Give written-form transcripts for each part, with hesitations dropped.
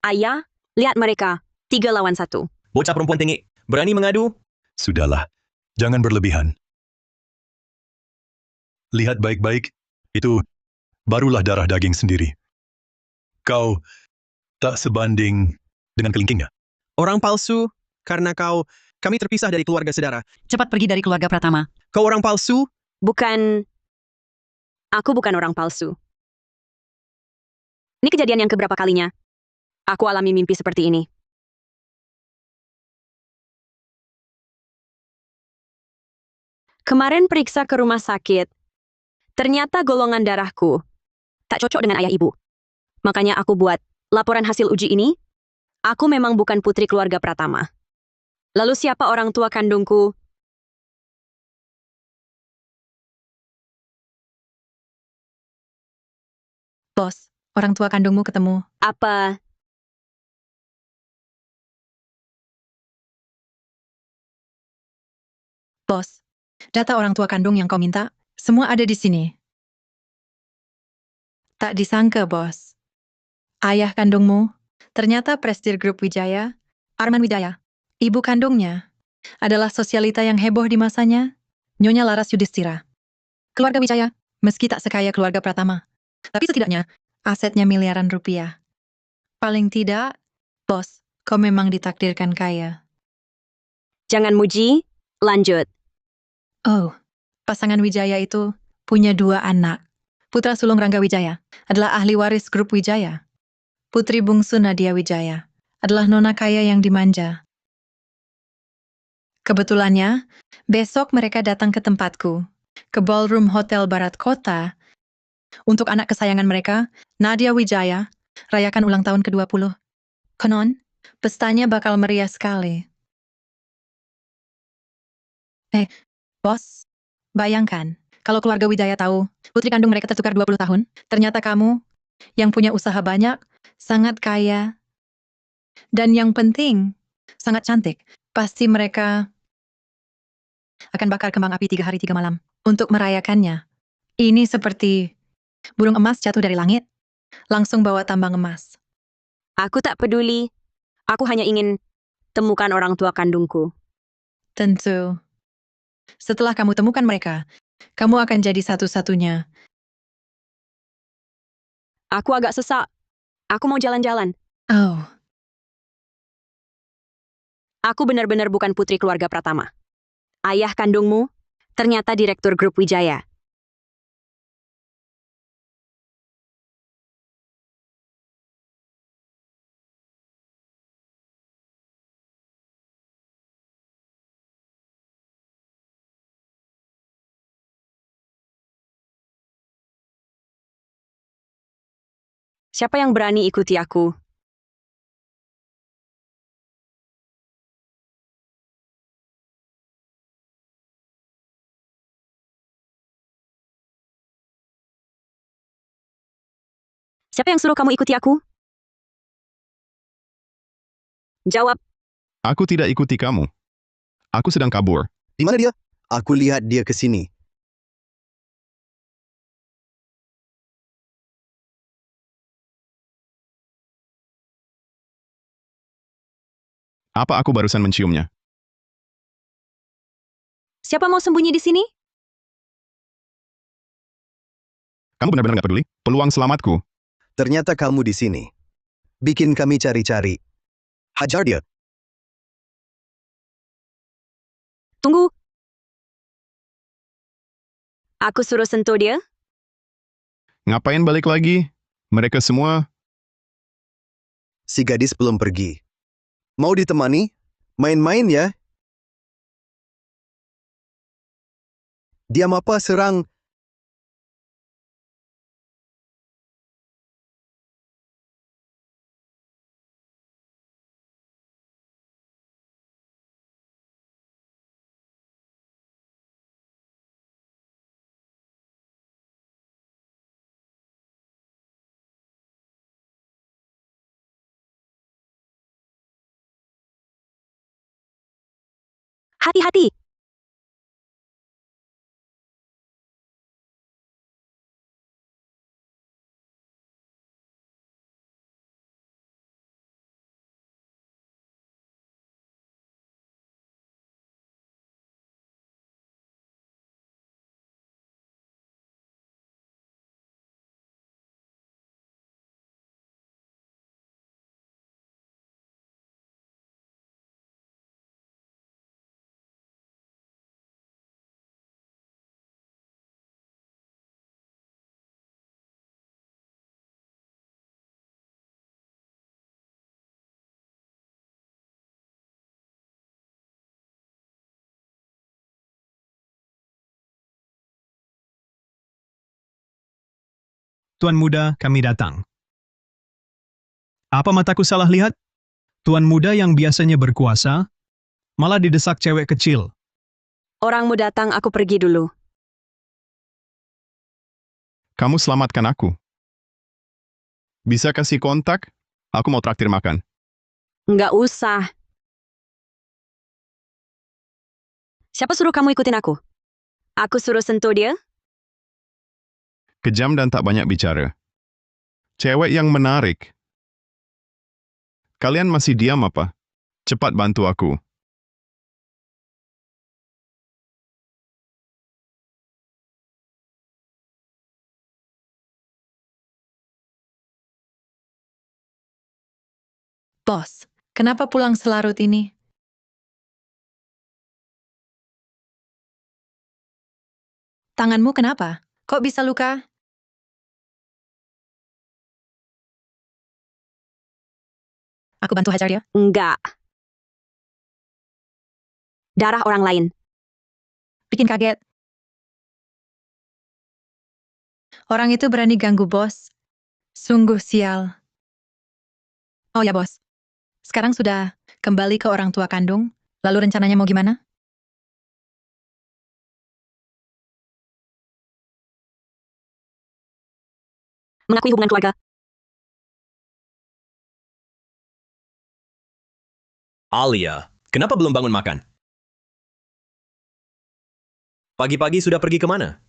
Ayah, lihat mereka. 3 lawan 1. Bocah perempuan tengik. Berani mengadu? Sudahlah, jangan berlebihan. Lihat baik-baik, itu barulah darah daging sendiri. Kau tak sebanding dengan kelingkingnya. Orang palsu, karena kami terpisah dari keluarga saudara. Cepat pergi dari keluarga Pratama. Kau orang palsu? Aku bukan orang palsu. Ini kejadian yang keberapa kalinya. Aku alami mimpi seperti ini. Kemarin periksa ke rumah sakit. Ternyata golongan darahku tak cocok dengan ayah ibu. Makanya aku buat laporan hasil uji ini. Aku memang bukan putri keluarga Pratama. Lalu siapa orang tua kandungku? Bos, orang tua kandungmu ketemu. Apa? Bos, data orang tua kandung yang kau minta, semua ada di sini. Tak disangka, bos. Ayah kandungmu, ternyata Prestige Group Wijaya, Arman Wijaya. Ibu kandungnya adalah sosialita yang heboh di masanya, Nyonya Laras Yudhistira. Keluarga Wijaya, meski tak sekaya keluarga Pratama, tapi setidaknya asetnya miliaran rupiah. Paling tidak, bos, kau memang ditakdirkan kaya. Jangan muji, lanjut. Oh, pasangan Wijaya itu punya 2 anak. Putra sulung Rangga Wijaya adalah ahli waris grup Wijaya. Putri bungsu Nadia Wijaya adalah nona kaya yang dimanja. Kebetulannya, besok mereka datang ke tempatku, ke Ballroom Hotel Barat Kota, untuk anak kesayangan mereka, Nadia Wijaya, rayakan ulang tahun ke-20. Konon, pestanya bakal meriah sekali. Bos, bayangkan, kalau keluarga Wijaya tahu, putri kandung mereka tertukar 20 tahun, ternyata kamu, yang punya usaha banyak, sangat kaya, dan yang penting, sangat cantik. Pasti mereka akan bakar kembang api 3 hari 3 malam untuk merayakannya. Ini seperti burung emas jatuh dari langit, langsung bawa tambang emas. Aku tak peduli. Aku hanya ingin temukan orang tua kandungku. Tentu. Setelah kamu temukan mereka, kamu akan jadi satu-satunya. Aku agak sesak. Aku mau jalan-jalan. Oh, Aku benar-benar bukan putri keluarga Pratama. Ayah kandungmu ternyata direktur grup Wijaya. Siapa yang berani ikuti aku? Siapa yang suruh kamu ikuti aku? Jawab. Aku tidak ikuti kamu. Aku sedang kabur. Di mana dia? Aku lihat dia ke sini. Apa aku barusan menciumnya? Siapa mau sembunyi di sini? Kamu benar-benar nggak peduli? Peluang selamatku. Ternyata kamu di sini. Bikin kami cari-cari. Hajar dia. Tunggu. Aku suruh sentuh dia? Ngapain balik lagi? Mereka semua, Si gadis belum pergi. Mau ditemani? Main-main ya? Diam apa serang? Hati-hati. Tuan Muda, kami datang. Apa mataku salah lihat? Tuan Muda yang biasanya berkuasa, malah didesak cewek kecil. Orangmu datang, aku pergi dulu. Kamu selamatkan aku. Bisa kasih kontak? Aku mau traktir makan. Nggak usah. Siapa suruh kamu ikutin aku? Aku suruh sentuh dia? Kejam dan tak banyak bicara. Cewek yang menarik. Kalian masih diam apa? Cepat bantu aku. Bos, kenapa pulang selarut ini? Tanganmu kenapa? Kok bisa luka? Aku bantu hajar dia. Enggak. Darah orang lain. Bikin kaget. Orang itu berani ganggu bos. Sungguh sial. Oh ya bos. Sekarang sudah kembali ke orang tua kandung. Lalu rencananya mau gimana? Mengakui hubungan keluarga. Alia, kenapa belum bangun makan? Pagi-pagi sudah pergi kemana?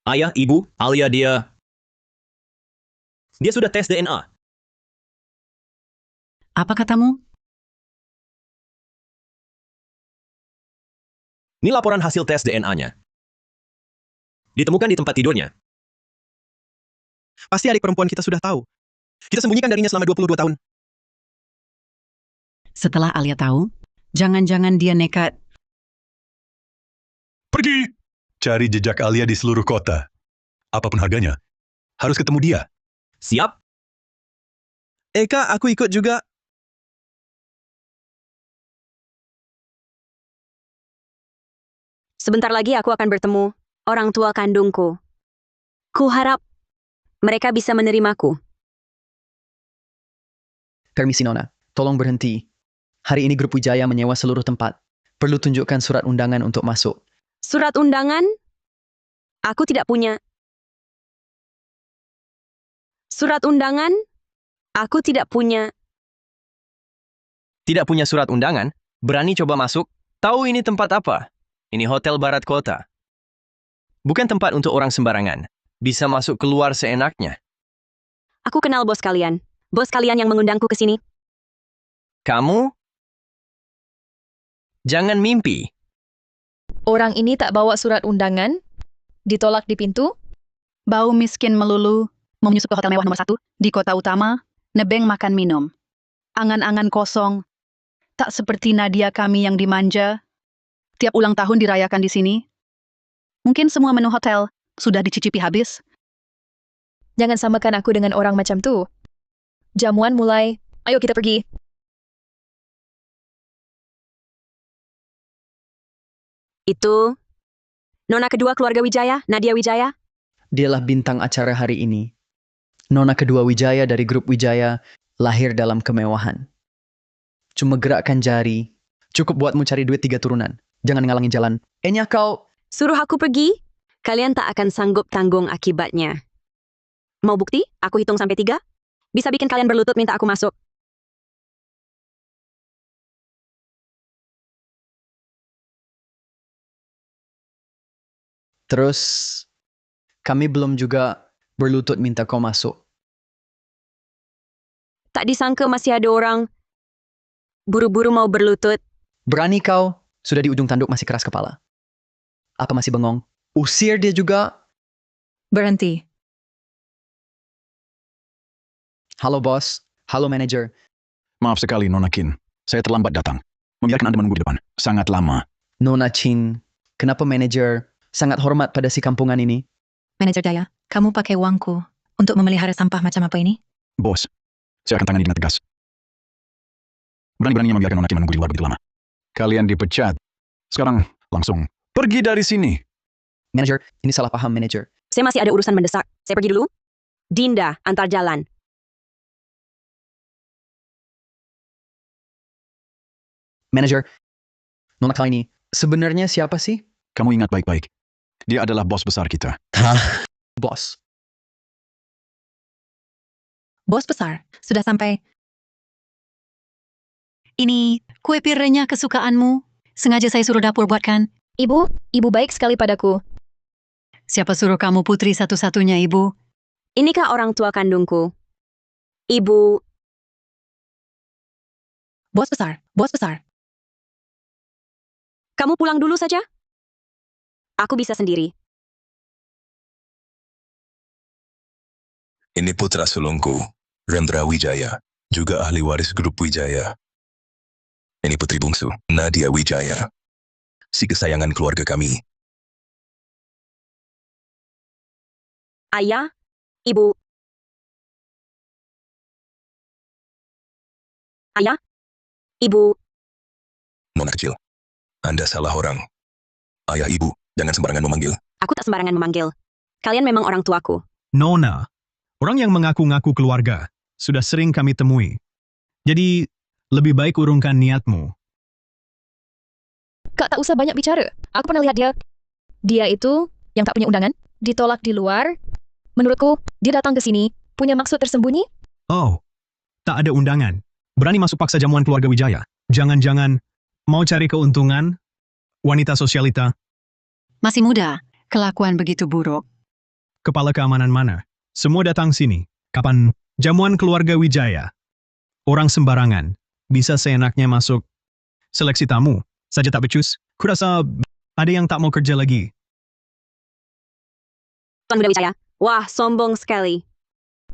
Ayah, ibu, Alia dia sudah tes DNA. Apa katamu? Ini laporan hasil tes DNA-nya. Ditemukan di tempat tidurnya. Pasti adik perempuan kita sudah tahu. Kita sembunyikan darinya selama 22 tahun. Setelah Alia tahu, jangan-jangan dia nekat. Pergi! Cari jejak Alia di seluruh kota. Apapun harganya. Harus ketemu dia. Siap? Eka, aku ikut juga. Sebentar lagi aku akan bertemu orang tua kandungku. Kuharap mereka bisa menerimaku. Permisi Nona, tolong berhenti. Hari ini Grup Wijaya menyewa seluruh tempat. Perlu tunjukkan surat undangan untuk masuk. Surat undangan? Aku tidak punya. Surat undangan? Aku tidak punya. Tidak punya surat undangan? Berani coba masuk? Tahu ini tempat apa? Ini hotel barat kota. Bukan tempat untuk orang sembarangan. Bisa masuk keluar seenaknya. Aku kenal bos kalian. Bos kalian yang mengundangku ke sini. Kamu? Jangan mimpi. Orang ini tak bawa surat undangan? Ditolak di pintu? Bau miskin melulu, mau menyusup ke hotel mewah nomor 1 di kota utama, nebeng makan minum. Angan-angan kosong, tak seperti Nadia kami yang dimanja. Tiap ulang tahun dirayakan di sini. Mungkin semua menu hotel sudah dicicipi habis. Jangan samakan aku dengan orang macam tu. Jamuan mulai, ayo kita pergi. Itu nona kedua keluarga Wijaya, Nadia Wijaya. Dialah bintang acara hari ini. Nona kedua Wijaya dari Grup Wijaya lahir dalam kemewahan. Cuma gerakkan jari, cukup buatmu cari duit 3 turunan. Jangan ngalangin jalan. Enya kau... Suruh aku pergi, kalian tak akan sanggup tanggung akibatnya. Mau bukti? Aku hitung sampai 3. Bisa bikin kalian berlutut minta aku masuk. Terus, kami belum juga berlutut minta kau masuk. Tak disangka masih ada orang buru-buru mau berlutut. Berani kau? Sudah di ujung tanduk masih keras kepala. Apa masih bengong? Usir dia juga. Berhenti. Halo bos, halo manajer. Maaf sekali, Nona Qin. Saya terlambat datang. Membiarkan Anda menunggu di depan. Sangat lama. Nona Chin, kenapa manajer sangat hormat pada si kampungan ini. Manajer Jaya, kamu pakai uangku untuk memelihara sampah macam apa ini? Bos, saya akan tangani dengan tegas. Berani-beraninya membiarkan Nona Kim menunggu di luar begitu lama. Kalian dipecat. Sekarang langsung pergi dari sini. Manager, ini salah paham manager. Saya masih ada urusan mendesak. Saya pergi dulu. Dinda, antar jalan. Manager, Nona kali ini, sebenarnya siapa sih? Kamu ingat baik-baik. Dia adalah bos besar kita. Hah? Bos. Bos besar, sudah sampai. Ini kue pirenya kesukaanmu. Sengaja saya suruh dapur buatkan. Ibu baik sekali padaku. Siapa suruh kamu putri satu-satunya, Ibu? Inikah orang tua kandungku? Ibu, Bos besar, bos besar. kamu pulang dulu saja? Aku bisa sendiri. Ini putra sulungku, Rendra Wijaya, juga ahli waris grup Wijaya. Ini putri bungsu, Nadia Wijaya, si kesayangan keluarga kami. Ayah, ibu. Ayah, ibu. Nona kecil, Anda salah orang. Ayah ibu, jangan sembarangan memanggil. Aku tak sembarangan memanggil. Kalian memang orang tuaku. Nona, orang yang mengaku-ngaku keluarga, sudah sering kami temui. Jadi, lebih baik urungkan niatmu. Kak tak usah banyak bicara. Aku pernah lihat dia. Dia itu yang tak punya undangan, ditolak di luar. Menurutku, dia datang ke sini, punya maksud tersembunyi. Oh, tak ada undangan. Berani masuk paksa jamuan keluarga Wijaya. Jangan-jangan mau cari keuntungan? Wanita sosialita, Masih muda, kelakuan begitu buruk. kepala keamanan mana? Semua datang sini. Kapan jamuan keluarga Wijaya? Orang sembarangan, bisa seenaknya masuk. Seleksi tamu, saja tak becus. Kurasa ada yang tak mau kerja lagi. Tuan Muda Wijaya. Wah, sombong sekali.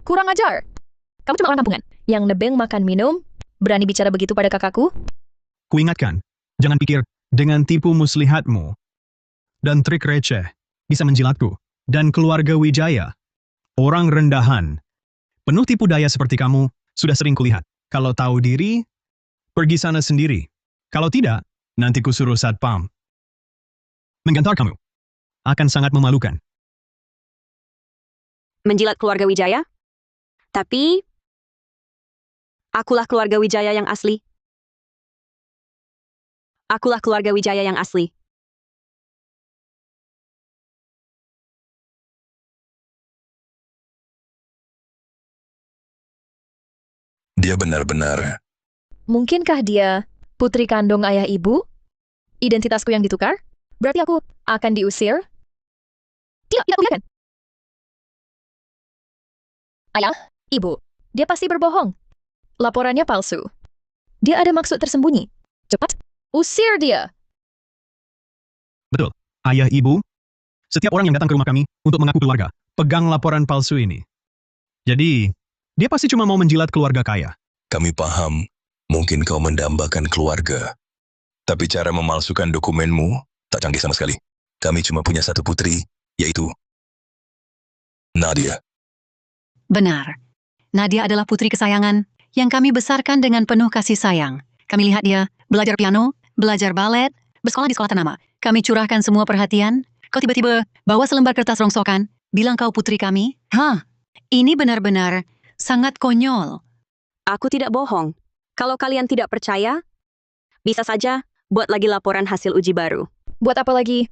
Kurang ajar. Kamu cuma orang kampungan, yang nebeng makan minum, berani bicara begitu pada kakakku? Kuingatkan, jangan pikir dengan tipu muslihatmu dan trik receh bisa menjilatku dan keluarga Wijaya. Orang rendahan, penuh tipu daya seperti kamu, sudah sering kulihat. Kalau tahu diri, pergi sana sendiri. Kalau tidak, nanti kusuruh satpam. Menggantar kamu. Akan sangat memalukan. Menjilat keluarga Wijaya? Tapi, akulah keluarga Wijaya yang asli. Akulah keluarga Wijaya yang asli. Dia benar-benar. Mungkinkah dia putri kandung ayah ibu? Identitasku yang ditukar? Berarti aku akan diusir? Tidak kulihat. Ayah, ibu, dia pasti berbohong. Laporannya palsu. Dia ada maksud tersembunyi. Cepat, usir dia. Betul, ayah ibu. Setiap orang yang datang ke rumah kami untuk mengaku keluarga, pegang laporan palsu ini. Jadi, dia pasti cuma mau menjilat keluarga kaya. Kami paham, mungkin kau mendambakan keluarga. Tapi cara memalsukan dokumenmu tak canggih sama sekali. Kami cuma punya satu putri, yaitu Nadia. Benar. Nadia adalah putri kesayangan yang kami besarkan dengan penuh kasih sayang. Kami lihat dia belajar piano, belajar balet, bersekolah di sekolah ternama. Kami curahkan semua perhatian. Kau tiba-tiba bawa selembar kertas rongsokan, bilang kau putri kami? Hah, ini benar-benar sangat konyol. Aku tidak bohong. Kalau kalian tidak percaya, bisa saja buat lagi laporan hasil uji baru. Buat apa lagi?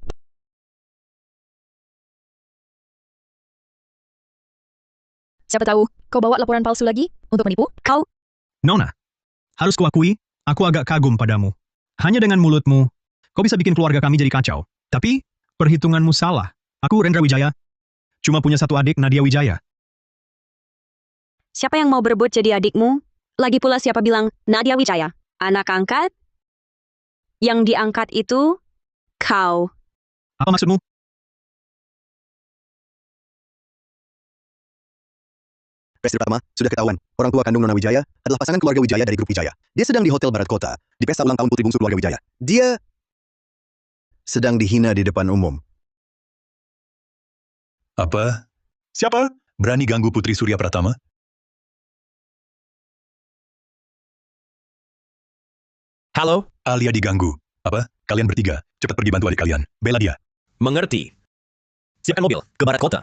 Siapa tahu, kau bawa laporan palsu lagi untuk menipu? Kau, Nona, harus kuakui, aku agak kagum padamu. Hanya dengan mulutmu, kau bisa bikin keluarga kami jadi kacau. Tapi, perhitunganmu salah. Aku Rendra Wijaya. Cuma punya satu adik, Nadia Wijaya. siapa yang mau berebut jadi adikmu? Lagi pula siapa bilang Nadia Wijaya? Anak angkat? Yang diangkat itu, kau. Apa maksudmu? Presiden pertama, sudah ketahuan, orang tua kandung Nona Wijaya adalah pasangan keluarga Wijaya dari grup Wijaya. Dia sedang di Hotel Barat Kota, di pesta ulang tahun putri bungsu keluarga Wijaya. Dia sedang dihina di depan umum. Apa? Siapa? Berani ganggu Putri Surya Pratama? Halo? Alia diganggu. Apa? Kalian bertiga, cepat pergi bantu adik kalian. Bela dia. Mengerti. Siapkan mobil, ke barat kota.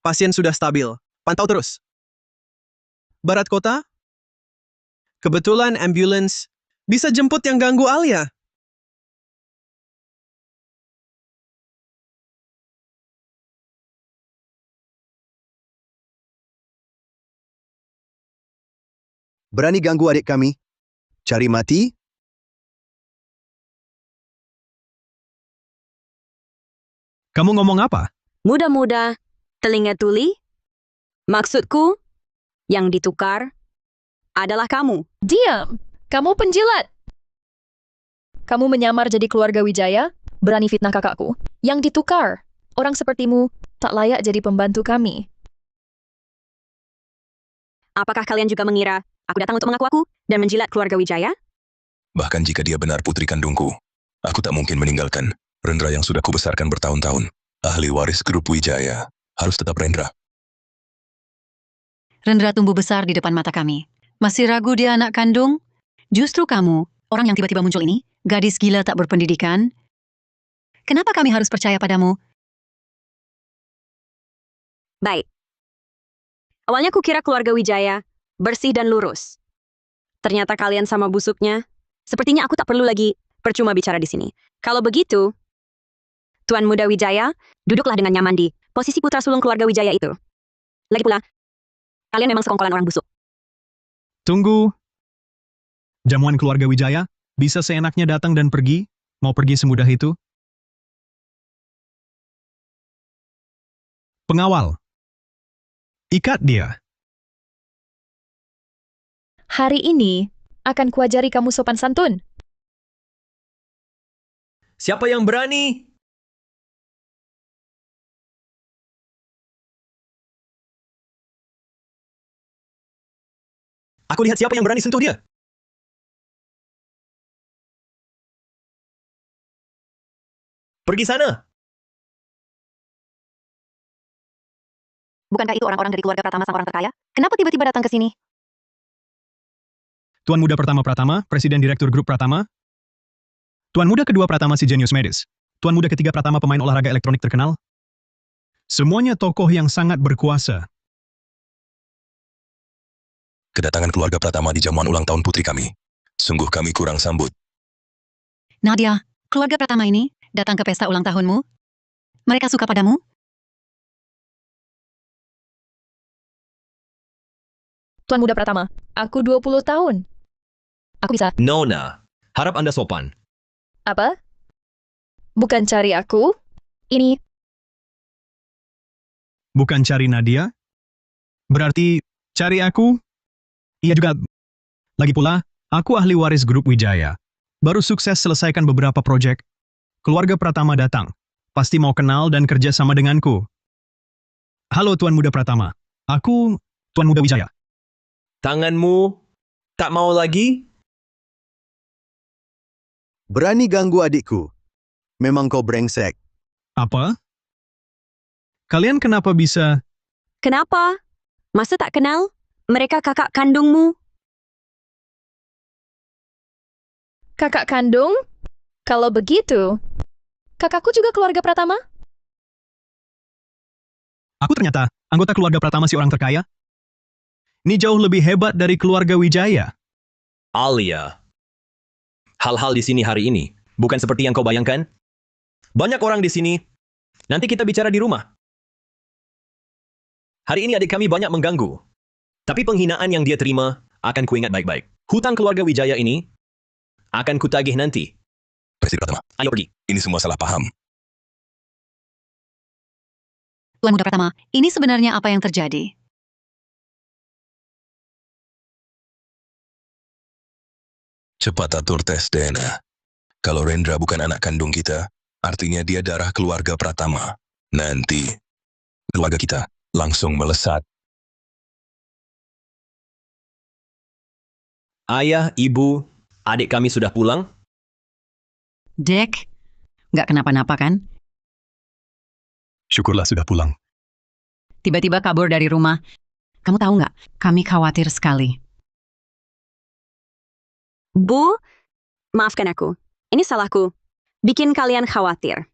Pasien sudah stabil. Pantau terus. Barat kota? Kebetulan ambulans bisa jemput yang ganggu Alia. Berani ganggu adik kami? Cari mati? Kamu ngomong apa? Muda-muda, telinga tuli? Maksudku, yang ditukar adalah kamu. Diam! Kamu penjilat! Kamu menyamar jadi keluarga Wijaya, berani fitnah kakakku. Yang ditukar, orang sepertimu tak layak jadi pembantu kami. Apakah kalian juga mengira aku datang untuk mengaku aku dan menjilat keluarga Wijaya? Bahkan jika dia benar putri kandungku, aku tak mungkin meninggalkan Rendra yang sudah kubesarkan bertahun-tahun. Ahli waris grup Wijaya. Harus tetap Rendra. Rendra tumbuh besar di depan mata kami. Masih ragu dia anak kandung? Justru kamu, orang yang tiba-tiba muncul ini, gadis gila tak berpendidikan. Kenapa kami harus percaya padamu? Baik. Awalnya kukira keluarga Wijaya bersih dan lurus. Ternyata kalian sama busuknya. Sepertinya aku tak perlu lagi percuma bicara di sini. Kalau begitu, Tuan Muda Wijaya, duduklah dengan nyaman di posisi putra sulung keluarga Wijaya itu. Lagi pula, kalian memang sekongkolan orang busuk. Tunggu. Jamuan keluarga Wijaya, bisa seenaknya datang dan pergi? Mau pergi semudah itu? Pengawal. Ikat dia. Hari ini akan kuajari kamu sopan santun. Siapa yang berani? Aku lihat siapa yang berani sentuh dia. Pergi sana. Bukankah itu orang-orang dari keluarga Pratama sang orang terkaya? Kenapa tiba-tiba datang ke sini? Tuan Muda Pertama Pratama, Presiden Direktur Grup Pratama. Tuan Muda Kedua Pratama si jenius medis. Tuan Muda Ketiga Pratama pemain olahraga elektronik terkenal. Semuanya tokoh yang sangat berkuasa. Kedatangan keluarga Pratama di jamuan ulang tahun putri kami. Sungguh kami kurang sambut. Nadia, keluarga Pratama ini datang ke pesta ulang tahunmu? Mereka suka padamu? Tuan Muda Pratama, aku 20 tahun. Aku bisa. Nona, harap Anda sopan. Apa? Bukan cari aku? Ini. Bukan cari Nadia? Berarti cari aku? Iya juga. Lagi pula, aku ahli waris grup Wijaya. Baru sukses selesaikan beberapa proyek. Keluarga Pratama datang. Pasti mau kenal dan kerja sama denganku. Halo Tuan Muda Pratama. Aku Tuan Muda Wijaya. Tanganmu tak mau lagi? Berani ganggu adikku. Memang kau brengsek. Apa? Kalian kenapa bisa? Kenapa? Masa tak kenal? Mereka kakak kandungmu. Kakak kandung? Kalau begitu, kakakku juga keluarga Pratama? Aku ternyata anggota keluarga Pratama si orang terkaya. Ini jauh lebih hebat dari keluarga Wijaya. Alia. Hal-hal di sini hari ini bukan seperti yang kau bayangkan. Banyak orang di sini. Nanti kita bicara di rumah. Hari ini adik kami banyak mengganggu. Tapi penghinaan yang dia terima akan kuingat baik-baik. Hutang keluarga Wijaya ini akan kutagih nanti. Presiden Pratama, Ayo pergi. ini semua salah paham. Tuan Muda Pratama, ini sebenarnya apa yang terjadi? Cepat atur tes DNA. Kalau Rendra bukan anak kandung kita, artinya dia darah keluarga Pratama. Nanti, keluarga kita langsung melesat. Ayah, ibu, adik kami sudah pulang? Dek, nggak kenapa-napa kan? Syukurlah sudah pulang. Tiba-tiba kabur dari rumah. Kamu tahu nggak? Kami khawatir sekali. Bu, maafkan aku. Ini salahku. Bikin kalian khawatir.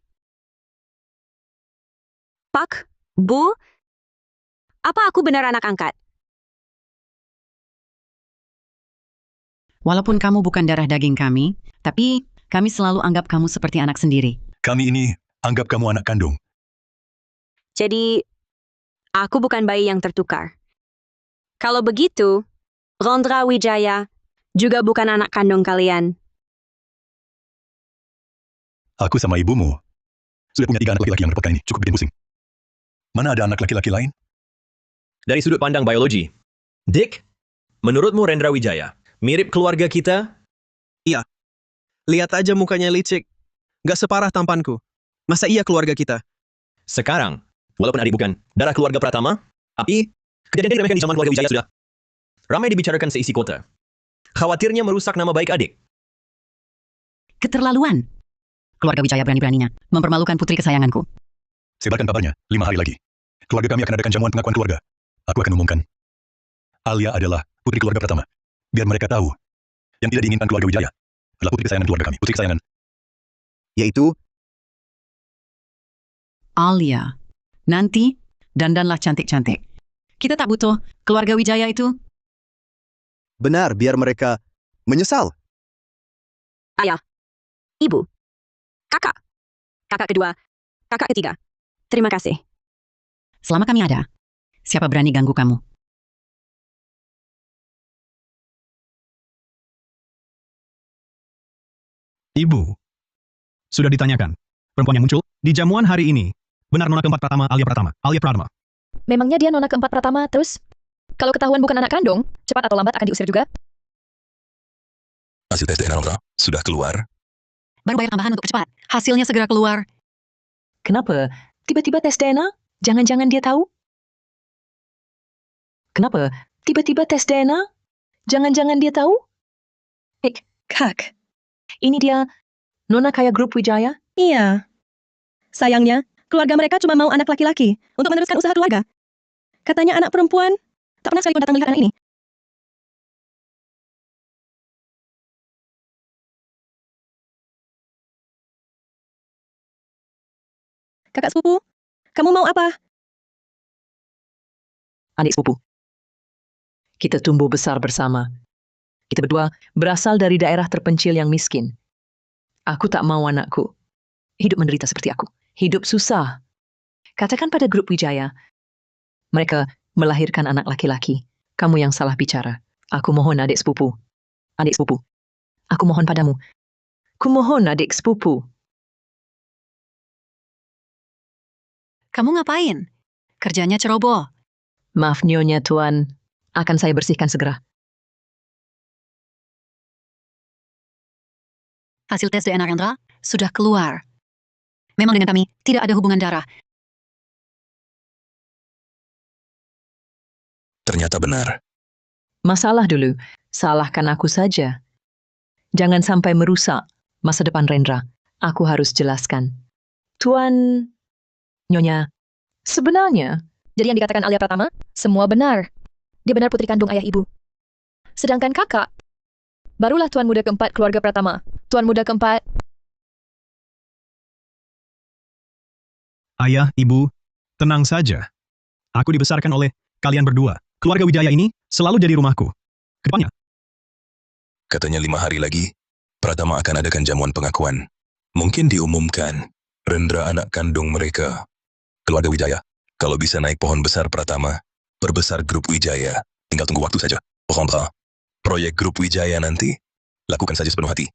Pak, Bu, apa aku benar anak angkat? Walaupun kamu bukan darah daging kami, tapi kami selalu anggap kamu seperti anak sendiri. Kami ini anggap kamu anak kandung. Jadi, aku bukan bayi yang tertukar. Kalau begitu, Rendra Wijaya juga bukan anak kandung kalian. Aku sama ibumu sudah punya 3 anak laki-laki yang repotkan ini. Cukup bikin pusing. Mana ada anak laki-laki lain? Dari sudut pandang biologi, Dick, menurutmu Rendra Wijaya mirip keluarga kita? Iya. Lihat aja mukanya licik. Gak separah tampanku. Masa iya keluarga kita? Sekarang, walaupun adik bukan darah keluarga Pratama, tapi kejadian diremehkan di zaman keluarga Wijaya sudah ramai dibicarakan seisi kota. Khawatirnya merusak nama baik adik. Keterlaluan. Keluarga Wijaya berani-beraninya mempermalukan putri kesayanganku. Sebarkan kabarnya, 5 hari lagi. Keluarga kami akan adakan jamuan pengakuan keluarga. Aku akan umumkan. Alia adalah putri keluarga Pratama. Biar mereka tahu, yang tidak diinginkan keluarga Wijaya adalah putri kesayangan keluarga kami. Putri kesayangan. Yaitu, Alia. Nanti, dandanlah cantik-cantik. Kita tak butuh keluarga Wijaya itu. benar biar mereka menyesal. Ayah, ibu, kakak, kakak kedua, kakak ketiga. Terima kasih. Selama kami ada, siapa berani ganggu kamu? Ibu. Sudah ditanyakan. Perempuan yang muncul di jamuan hari ini. Benar nona keempat Pratama, Alia Pratama. Alia Pratama. Memangnya dia nona keempat Pratama, terus? Kalau ketahuan bukan anak kandung, cepat atau lambat akan diusir juga? Hasil tes DNA Rendra sudah keluar. Baru bayar tambahan untuk cepat. Hasilnya segera keluar. Kenapa? Tiba-tiba tes DNA? Jangan-jangan dia tahu? Kenapa? Tiba-tiba tes DNA? Jangan-jangan dia tahu? Kak. Ini dia nona kaya grup Wijaya? Iya. Sayangnya, keluarga mereka cuma mau anak laki-laki untuk meneruskan usaha keluarga. Katanya anak perempuan tak pernah sekalipun datang melihat anak ini. Kakak sepupu, kamu mau apa? Adik sepupu. Kita tumbuh besar bersama. Kita berdua berasal dari daerah terpencil yang miskin. Aku tak mau anakku hidup menderita seperti aku. Hidup susah. Katakan pada grup Wijaya, mereka melahirkan anak laki-laki. Kamu yang salah bicara. Aku mohon adik sepupu. Adik sepupu. Aku mohon padamu. Kumohon adik sepupu. Kamu ngapain? Kerjanya ceroboh. Maaf nyonya tuan. Akan saya bersihkan segera. Hasil tes DNA Rendra sudah keluar. Memang dengan kami tidak ada hubungan darah. Ternyata benar. Masalah dulu. Salahkan aku saja. Jangan sampai merusak masa depan Rendra. Aku harus jelaskan. Tuan Nyonya, sebenarnya Jadi yang dikatakan Alia Pratama, semua benar. Dia benar putri kandung ayah ibu. Sedangkan kakak, barulah tuan muda keempat keluarga Pratama. Tuan muda keempat, Ayah, ibu, tenang saja. Aku dibesarkan oleh kalian berdua. Keluarga Wijaya ini selalu jadi rumahku. Kedepannya, Katanya 5 hari lagi, Pratama akan adakan jamuan pengakuan. Mungkin diumumkan, Rendra anak kandung mereka. Keluarga Wijaya, kalau bisa naik pohon besar Pratama, perbesar grup Wijaya, tinggal tunggu waktu saja. Rendra, proyek grup Wijaya nanti, lakukan saja sepenuh hati.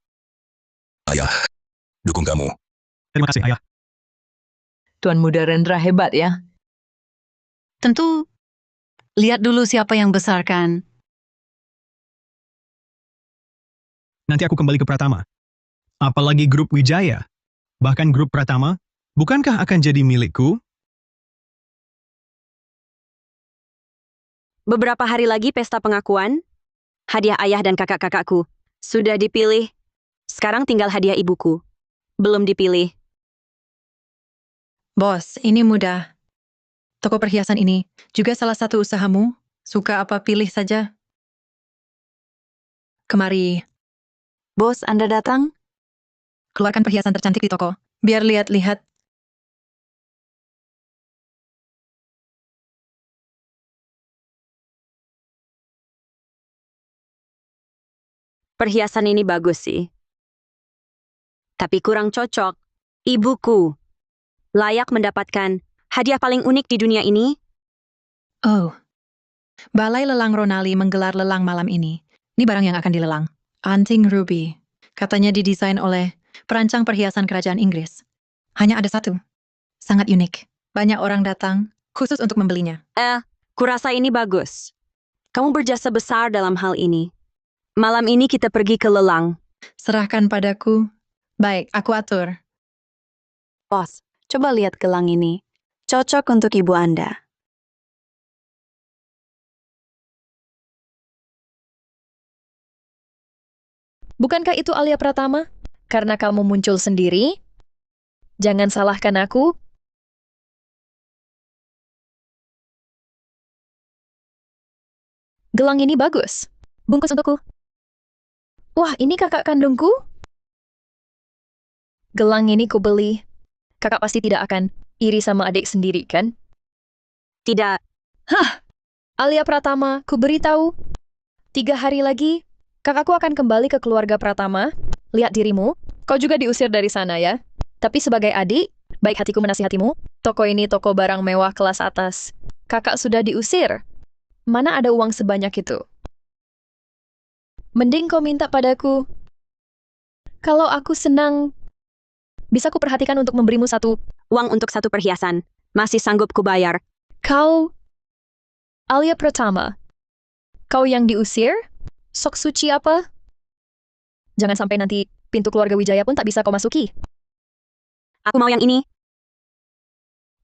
Ayah, dukung kamu. terima kasih, Ayah. Tuan muda Rendra hebat ya. Tentu, lihat dulu siapa yang besarkan. Nanti aku kembali ke Pratama. Apalagi grup Wijaya. Bahkan grup Pratama, bukankah akan jadi milikku? Beberapa hari lagi pesta pengakuan. Hadiah ayah dan kakak-kakakku sudah dipilih. Sekarang tinggal hadiah ibuku. Belum dipilih. Bos, ini mudah. Toko perhiasan ini juga salah satu usahamu. Suka apa pilih saja. Kemari. Bos, Anda datang? Keluarkan perhiasan tercantik di toko. Biar lihat-lihat. Perhiasan ini bagus sih. Tapi kurang cocok. Ibuku layak mendapatkan hadiah paling unik di dunia ini. Oh. Balai Lelang Ronali menggelar lelang malam ini. Ini barang yang akan dilelang. Anting ruby. Katanya didesain oleh perancang perhiasan kerajaan Inggris. Hanya ada satu. Sangat unik. Banyak orang datang khusus untuk membelinya. Kurasa ini bagus. Kamu berjasa besar dalam hal ini. Malam ini kita pergi ke lelang. Serahkan padaku. Baik, aku atur. Bos, coba lihat gelang ini. Cocok untuk ibu Anda. Bukankah itu Alia Pratama? Karena kamu muncul sendiri? Jangan salahkan aku. Gelang ini bagus. Bungkus untukku. Wah, ini kakak kandungku? Gelang ini ku beli. Kakak pasti tidak akan iri sama adik sendiri, kan? Tidak. Hah! Alia Pratama, ku beritahu. 3 hari lagi, kakakku akan kembali ke keluarga Pratama. Lihat dirimu, kau juga diusir dari sana ya. Tapi sebagai adik, baik hatiku menasihatimu, toko ini toko barang mewah kelas atas. Kakak sudah diusir. Mana ada uang sebanyak itu? Mending kau minta padaku. Kalau aku senang, bisa ku perhatikan untuk memberimu satu. Uang untuk satu perhiasan. Masih sanggup ku bayar. Kau, Alia Pratama. Kau yang diusir? Sok suci apa? Jangan sampai nanti pintu keluarga Wijaya pun tak bisa kau masuki. Aku mau yang ini.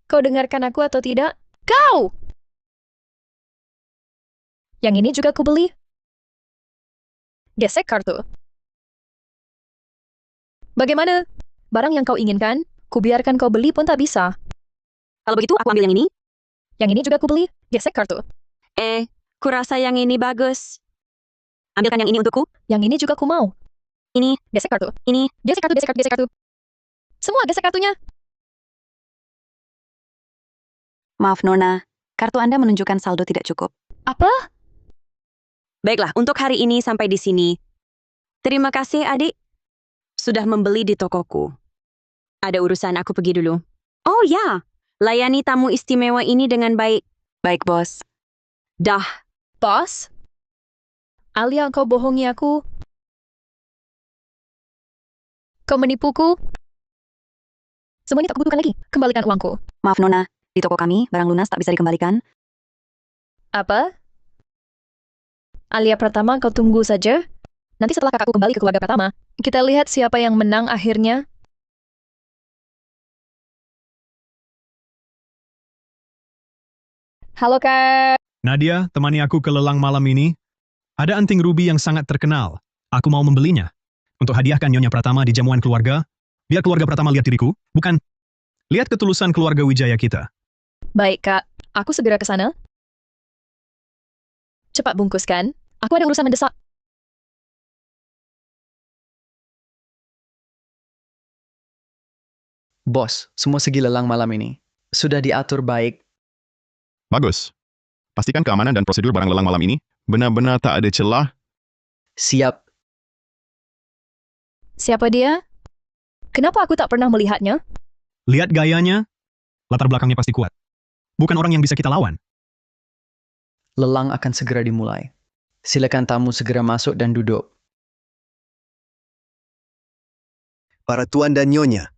Kau dengarkan aku atau tidak? Kau! Yang ini juga ku beli. Gesek kartu. Bagaimana? Barang yang kau inginkan, ku biarkan kau beli pun tak bisa. Kalau begitu, aku ambil yang ini. Yang ini juga ku beli. Gesek kartu. Kurasa yang ini bagus. Ambilkan yang ini untukku. Yang ini juga ku mau. Ini. Gesek kartu. Ini. Gesek kartu, gesek kartu, gesek kartu. Semua gesek kartunya. Maaf, Nona. Kartu Anda menunjukkan saldo tidak cukup. Apa? Baiklah, untuk hari ini sampai di sini. Terima kasih, adik. Sudah membeli di tokoku. Ada urusan, aku pergi dulu. Oh ya, layani tamu istimewa ini dengan baik. Baik, bos. Dah. Bos? Alia, kau bohongi aku. Kau menipuku. Semua ini tak kubutuhkan lagi. Kembalikan uangku. Maaf, Nona. Di toko kami, barang lunas tak bisa dikembalikan. Apa? Alia Pratama, kau tunggu saja. Nanti setelah kakakku kembali ke keluarga Pratama, kita lihat siapa yang menang akhirnya. Halo, Kak. Nadia, temani aku ke lelang malam ini. Ada anting ruby yang sangat terkenal. Aku mau membelinya. Untuk hadiahkan Nyonya Pratama di jamuan keluarga. Biar keluarga Pratama lihat diriku, bukan lihat ketulusan keluarga Wijaya kita. Baik, Kak. Aku segera ke sana. Cepat bungkuskan. Aku ada urusan mendesak. Bos, semua segi lelang malam ini sudah diatur baik. Bagus. Pastikan keamanan dan prosedur barang lelang malam ini benar-benar tak ada celah. Siap. Siapa dia? Kenapa aku tak pernah melihatnya? Lihat gayanya, latar belakangnya pasti kuat. Bukan orang yang bisa kita lawan. Lelang akan segera dimulai. Silakan tamu segera masuk dan duduk. Para tuan dan nyonya,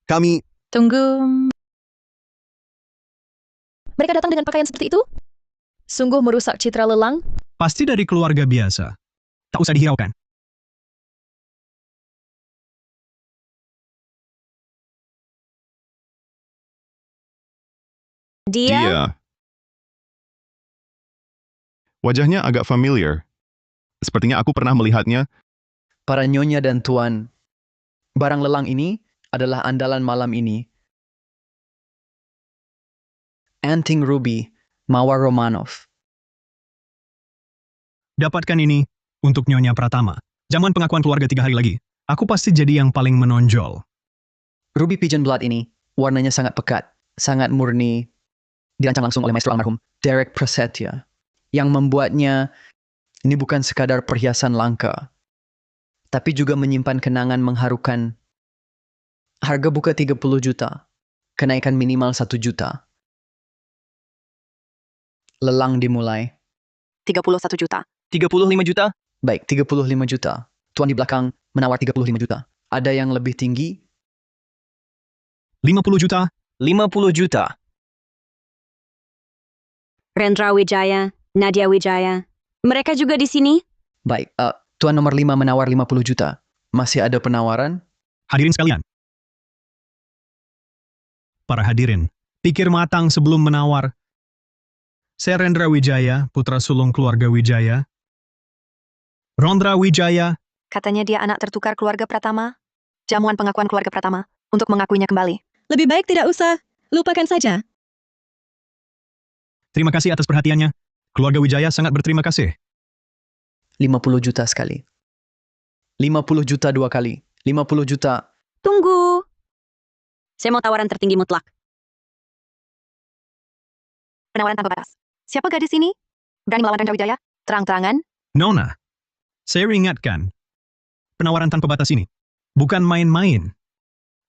kami... Tunggu. Mereka datang dengan pakaian seperti itu? Sungguh merusak citra lelang? Pasti dari keluarga biasa. Tak usah dihiraukan. Dia? Wajahnya agak familiar. Sepertinya aku pernah melihatnya. Para nyonya dan tuan, barang lelang ini adalah andalan malam ini. Anting ruby, Mawar Romanov. Dapatkan ini untuk Nyonya Pratama. Jamuan pengakuan keluarga 3 hari lagi. Aku pasti jadi yang paling menonjol. Ruby Pigeon Blood ini, warnanya sangat pekat, sangat murni, dirancang langsung oleh maestro almarhum Derek Prasetya, yang membuatnya ini bukan sekadar perhiasan langka, tapi juga menyimpan kenangan mengharukan. Harga buka 30 juta, kenaikan minimal 1 juta. Lelang dimulai. 31 juta. 35 juta? Baik, 35 juta. Tuan di belakang menawar 35 juta. Ada yang lebih tinggi? 50 juta. 50 juta. Rendra Wijaya, Nadia Wijaya. Mereka juga di sini? Baik, Tuan nomor 5 menawar 50 juta. Masih ada penawaran? Hadirin sekalian. Para hadirin, pikir matang sebelum menawar. Saya Rendra Wijaya, putra sulung keluarga Wijaya. Rondra Wijaya. Katanya dia anak tertukar keluarga Pratama. Jamuan pengakuan keluarga Pratama untuk mengakuinya kembali. Lebih baik tidak usah. Lupakan saja. Terima kasih atas perhatiannya. Keluarga Wijaya sangat berterima kasih. 50 juta sekali. 50 juta 2 kali. 50 juta. Tunggu. Saya mau tawaran tertinggi mutlak. Penawaran tanpa batas. Siapa gadis ini? Berani melawan Rendra Wijaya? Terang-terangan? Nona, saya ingatkan. Penawaran tanpa batas ini bukan main-main.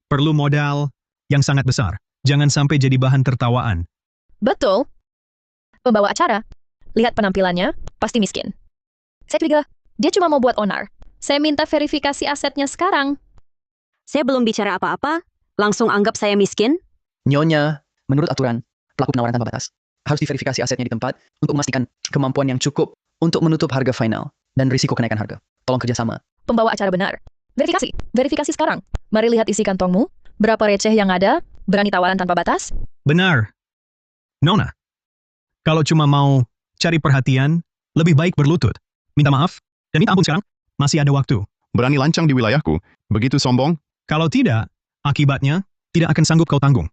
Perlu modal yang sangat besar. Jangan sampai jadi bahan tertawaan. Betul. Pembawa acara. Lihat penampilannya, pasti miskin. Saya curiga, dia cuma mau buat onar. Saya minta verifikasi asetnya sekarang. Saya belum bicara apa-apa, langsung anggap saya miskin? Nyonya, menurut aturan, pelaku penawaran tanpa batas harus diverifikasi asetnya di tempat untuk memastikan kemampuan yang cukup untuk menutup harga final dan risiko kenaikan harga. Tolong kerjasama. Pembawa acara benar. Verifikasi. Verifikasi sekarang. Mari lihat isi kantongmu. Berapa receh yang ada? Berani tawaran tanpa batas? Benar. Nona, kalau cuma mau cari perhatian, lebih baik berlutut. Minta maaf, dan minta ampun sekarang. Masih ada waktu. Berani lancang di wilayahku. Begitu sombong? Kalau tidak, akibatnya tidak akan sanggup kau tanggung.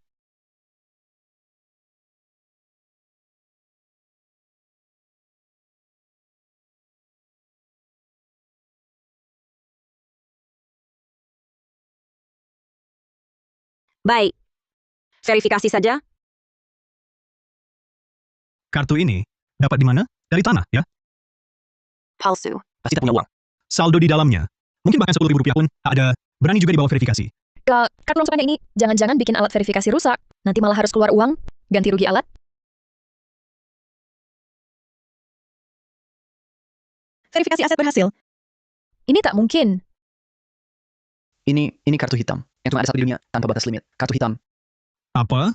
Baik. Verifikasi saja. Kartu ini dapat di mana? Dari tanah, ya? Palsu. Pasti tak punya uang. Saldo di dalamnya. Mungkin bahkan Rp10.000 pun tak ada. Berani juga dibawa verifikasi. Kartu rongsokannya ini, jangan-jangan bikin alat verifikasi rusak. Nanti malah harus keluar uang, ganti rugi alat. Verifikasi aset berhasil. Ini tak mungkin. Ini kartu hitam yang cuma ada satu di dunia tanpa batas limit. Kartu hitam. Apa?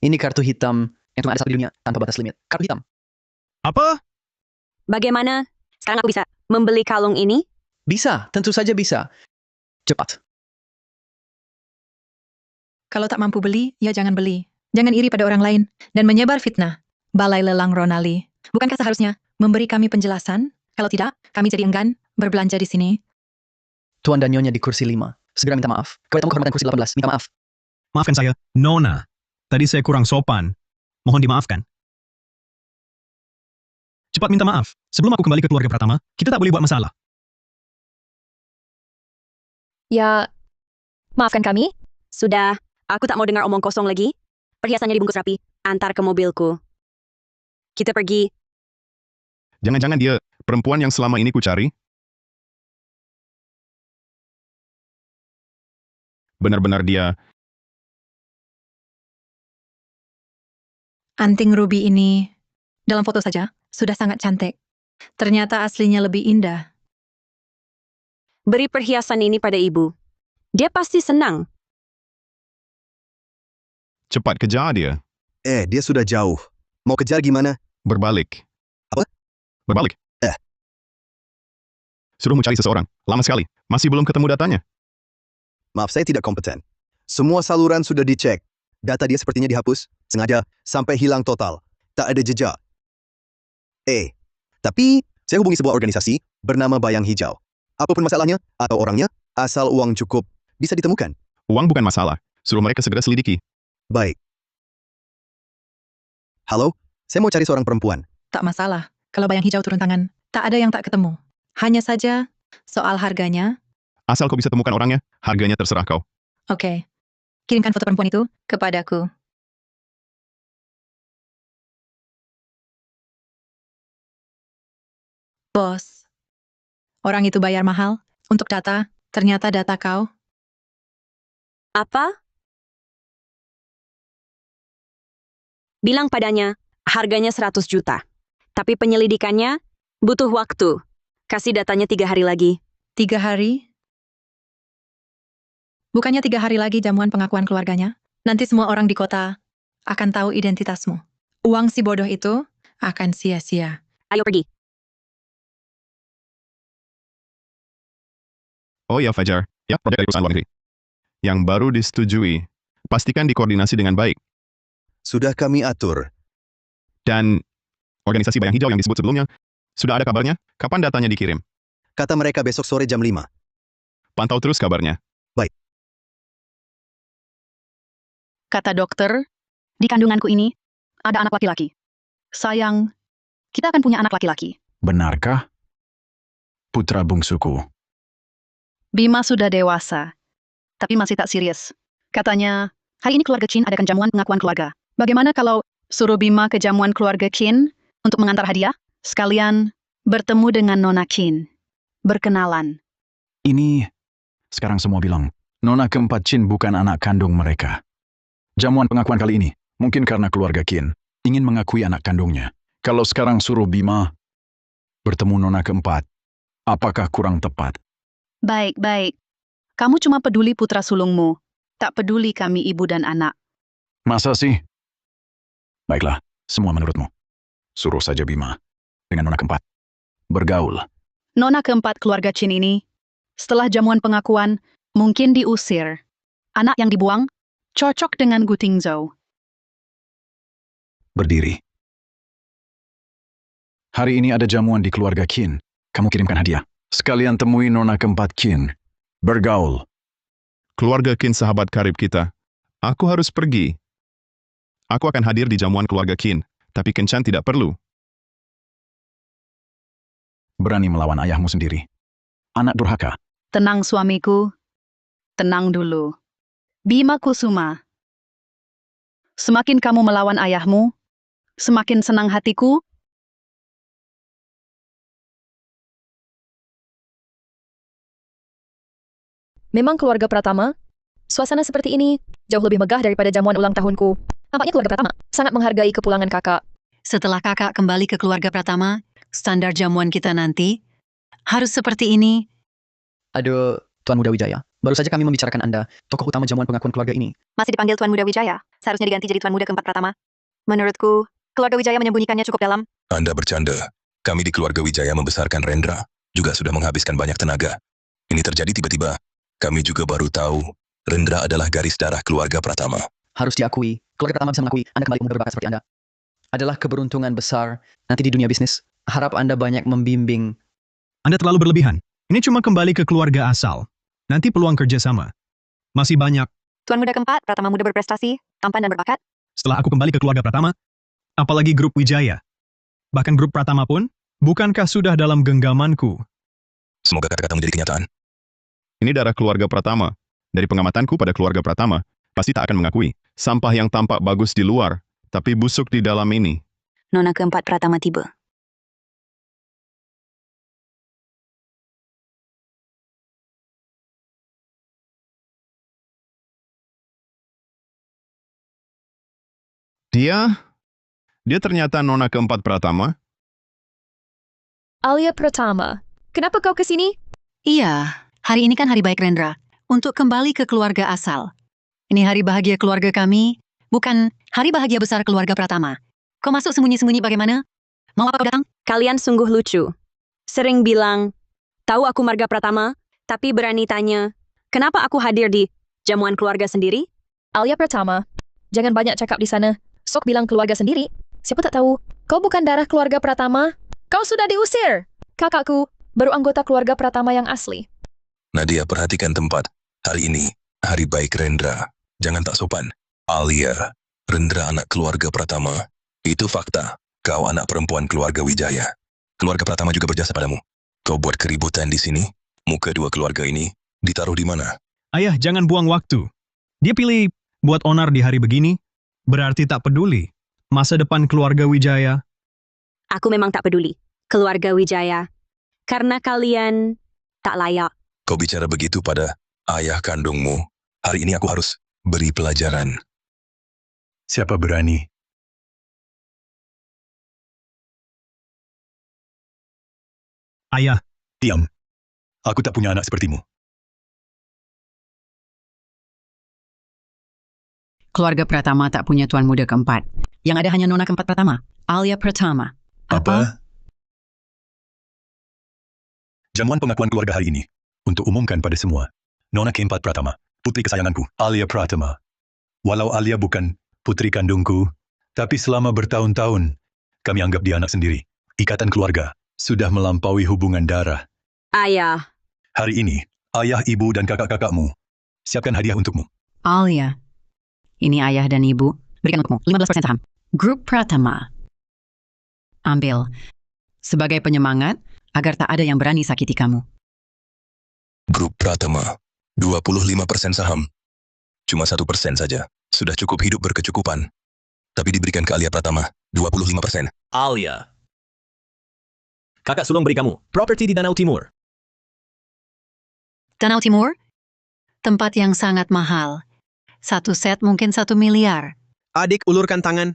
Ini kartu hitam yang cuma ada satu di dunia tanpa batas limit. Kartu hitam. Apa? Bagaimana? Sekarang aku bisa membeli kalung ini? Bisa, tentu saja bisa. Cepat. Kalau tak mampu beli, ya jangan beli. Jangan iri pada orang lain dan menyebar fitnah. Balai Lelang Ronali. Bukankah seharusnya memberi kami penjelasan? Kalau tidak, kami jadi enggan berbelanja di sini. Tuan dan Nyonya di kursi 5. Segera minta maaf. Kepada tamu kehormatan kursi 18, minta maaf. Maafkan saya, Nona. Tadi saya kurang sopan. Mohon dimaafkan. Cepat minta maaf. Sebelum aku kembali ke keluarga Pratama, kita tak boleh buat masalah. Ya, maafkan kami. Sudah, aku tak mau dengar omong kosong lagi. Perhiasannya dibungkus rapi, antar ke mobilku. Kita pergi. Jangan-jangan dia perempuan yang selama ini kucari? Benar-benar dia. Anting ruby ini, dalam foto saja, sudah sangat cantik. Ternyata aslinya lebih indah. Beri perhiasan ini pada ibu. Dia pasti senang. Cepat kejar dia. Dia sudah jauh. Mau kejar gimana? Berbalik. Apa? Berbalik. Suruh mencari seseorang. Lama sekali. Masih belum ketemu datanya. Maaf, saya tidak kompeten. Semua saluran sudah dicek. Data dia sepertinya dihapus, sengaja, sampai hilang total. Tak ada jejak. Tapi saya hubungi sebuah organisasi bernama Bayang Hijau. Apapun masalahnya, atau orangnya, asal uang cukup, bisa ditemukan. Uang bukan masalah. Suruh mereka segera selidiki. Baik. Halo, saya mau cari seorang perempuan. Tak masalah. Kalau bayang hijau turun tangan, tak ada yang tak ketemu. Hanya saja, soal harganya, Asal kau bisa temukan orangnya, harganya terserah kau. oke. Kirimkan foto perempuan itu kepadaku. Bos, orang itu bayar mahal untuk data, ternyata data kau. Apa? Bilang padanya, harganya 100 juta. Tapi penyelidikannya butuh waktu. Kasih datanya 3 hari lagi. 3 hari? Bukannya 3 hari lagi jamuan pengakuan keluarganya? Nanti semua orang di kota akan tahu identitasmu. Uang si bodoh itu akan sia-sia. Ayo pergi. Oh ya Fajar, ya proyek dari perusahaan luar negeri. Yang baru disetujui, pastikan dikoordinasi dengan baik. Sudah kami atur. Dan organisasi Bayang Hijau yang disebut sebelumnya, sudah ada kabarnya? Kapan datanya dikirim? Kata mereka besok sore jam 5. Pantau terus kabarnya. Baik. Kata dokter, di kandunganku ini ada anak laki-laki. Sayang, kita akan punya anak laki-laki. Benarkah? Putra bungsuku. Bima sudah dewasa, tapi masih tak serius. Katanya, hari ini keluarga Chin adakan jamuan pengakuan keluarga. Bagaimana kalau suruh Bima ke jamuan keluarga Chin untuk mengantar hadiah? Sekalian bertemu dengan Nona Chin. Berkenalan. Ini, sekarang semua bilang, Nona keempat Chin bukan anak kandung mereka. Jamuan pengakuan kali ini, mungkin karena keluarga Qin ingin mengakui anak kandungnya. Kalau sekarang suruh Bima bertemu Nona keempat, apakah kurang tepat? Baik. Kamu cuma peduli putra sulungmu. Tak peduli kami ibu dan anak. Masa sih? Baiklah, semua menurutmu. Suruh saja Bima dengan Nona keempat bergaul. Nona keempat keluarga Chin ini, setelah jamuan pengakuan, mungkin diusir. Anak yang dibuang, cocok dengan Gu Tingzhou. Berdiri. Hari ini ada jamuan di keluarga Qin. Kamu kirimkan hadiah. Sekalian temui Nona keempat Qin. Bergaul. Keluarga Qin sahabat karib kita. Aku harus pergi. Aku akan hadir di jamuan keluarga Qin, tapi Kencan tidak perlu. Berani melawan ayahmu sendiri. Anak durhaka. Tenang suamiku. Tenang dulu. Bima Kusuma. Semakin kamu melawan ayahmu, semakin senang hatiku. Memang keluarga Pratama, suasana seperti ini jauh lebih megah daripada jamuan ulang tahunku. Nampaknya keluarga Pratama sangat menghargai kepulangan kakak. Setelah kakak kembali ke keluarga Pratama, standar jamuan kita nanti harus seperti ini. Aduh, Tuan Muda Wijaya. Baru saja kami membicarakan Anda, tokoh utama jamuan pengakuan keluarga ini. Masih dipanggil Tuan Muda Wijaya. Seharusnya diganti jadi Tuan Muda keempat Pratama. Menurutku, keluarga Wijaya menyembunyikannya cukup dalam. Anda bercanda. Kami di keluarga Wijaya membesarkan Rendra, juga sudah menghabiskan banyak tenaga. Ini terjadi tiba-tiba. Kami juga baru tahu, Rendra adalah garis darah keluarga Pratama. Harus diakui, keluarga Pratama bisa mengakui Anda kembali umur berbakat seperti Anda. Adalah keberuntungan besar nanti di dunia bisnis. Harap Anda banyak membimbing. Anda terlalu berlebihan. Ini cuma kembali ke keluarga asal. Nanti peluang kerjasama masih banyak. Tuan Muda keempat Pratama muda berprestasi, tampan dan berbakat. Setelah aku kembali ke keluarga Pratama, apalagi grup Wijaya. Bahkan grup Pratama pun, bukankah sudah dalam genggamanku? Semoga kata-kata menjadi kenyataan. Ini darah keluarga Pratama. Dari pengamatanku pada keluarga Pratama, pasti tak akan mengakui. Sampah yang tampak bagus di luar, tapi busuk di dalam ini. Nona keempat Pratama tiba. Dia ternyata Nona keempat Pratama. Alia Pratama, kenapa kau ke sini? Iya, hari ini kan hari baik Rendra. Untuk kembali ke keluarga asal. Ini hari bahagia keluarga kami, bukan hari bahagia besar keluarga Pratama. Kau masuk sembunyi-sembunyi bagaimana? Mau apa kau datang? Kalian sungguh lucu. Sering bilang, tahu aku marga Pratama, tapi berani tanya, kenapa aku hadir di jamuan keluarga sendiri? Alia Pratama, jangan banyak cakap di sana. Sok bilang keluarga sendiri. Siapa tak tahu, kau bukan darah keluarga Pratama. Kau sudah diusir. Kakakku baru anggota keluarga Pratama yang asli. Nadia, perhatikan tempat. Hari ini, hari baik Rendra. Jangan tak sopan. Alia, Rendra anak keluarga Pratama. Itu fakta. Kau anak perempuan keluarga Wijaya. Keluarga Pratama juga berjasa padamu. Kau buat keributan di sini. Muka dua keluarga ini ditaruh di mana? Ayah, jangan buang waktu. Dia pilih buat onar di hari begini, berarti tak peduli masa depan keluarga Wijaya. Aku memang tak peduli, keluarga Wijaya. Karena kalian tak layak. Kau bicara begitu pada ayah kandungmu. Hari ini aku harus beri pelajaran. Siapa berani? Ayah, Diam. Aku tak punya anak sepertimu. Keluarga Pratama tak punya tuan muda keempat. Yang ada hanya nona keempat Pratama, Alia Pratama. Apa? Jamuan pengakuan keluarga hari ini. Untuk umumkan pada semua. Nona keempat Pratama, putri kesayanganku, Alia Pratama. Walau Alia bukan putri kandungku, tapi selama bertahun-tahun, kami anggap dia anak sendiri. Ikatan keluarga sudah melampaui hubungan darah. Ayah, Hari ini, ayah, ibu, dan kakak-kakakmu siapkan hadiah untukmu. Alia. Ini ayah dan ibu. Berikan untukmu 15% saham. Grup Pratama. Ambil. Sebagai penyemangat, agar tak ada yang berani sakiti kamu. Grup Pratama, 25% saham. Cuma 1% saja. Sudah cukup hidup berkecukupan. Tapi diberikan ke Alia Pratama, 25%. Alia. Kakak sulung beri kamu properti di Danau Timur. Danau Timur? Tempat yang sangat mahal. Satu set mungkin 1 miliar. Adik, ulurkan tangan.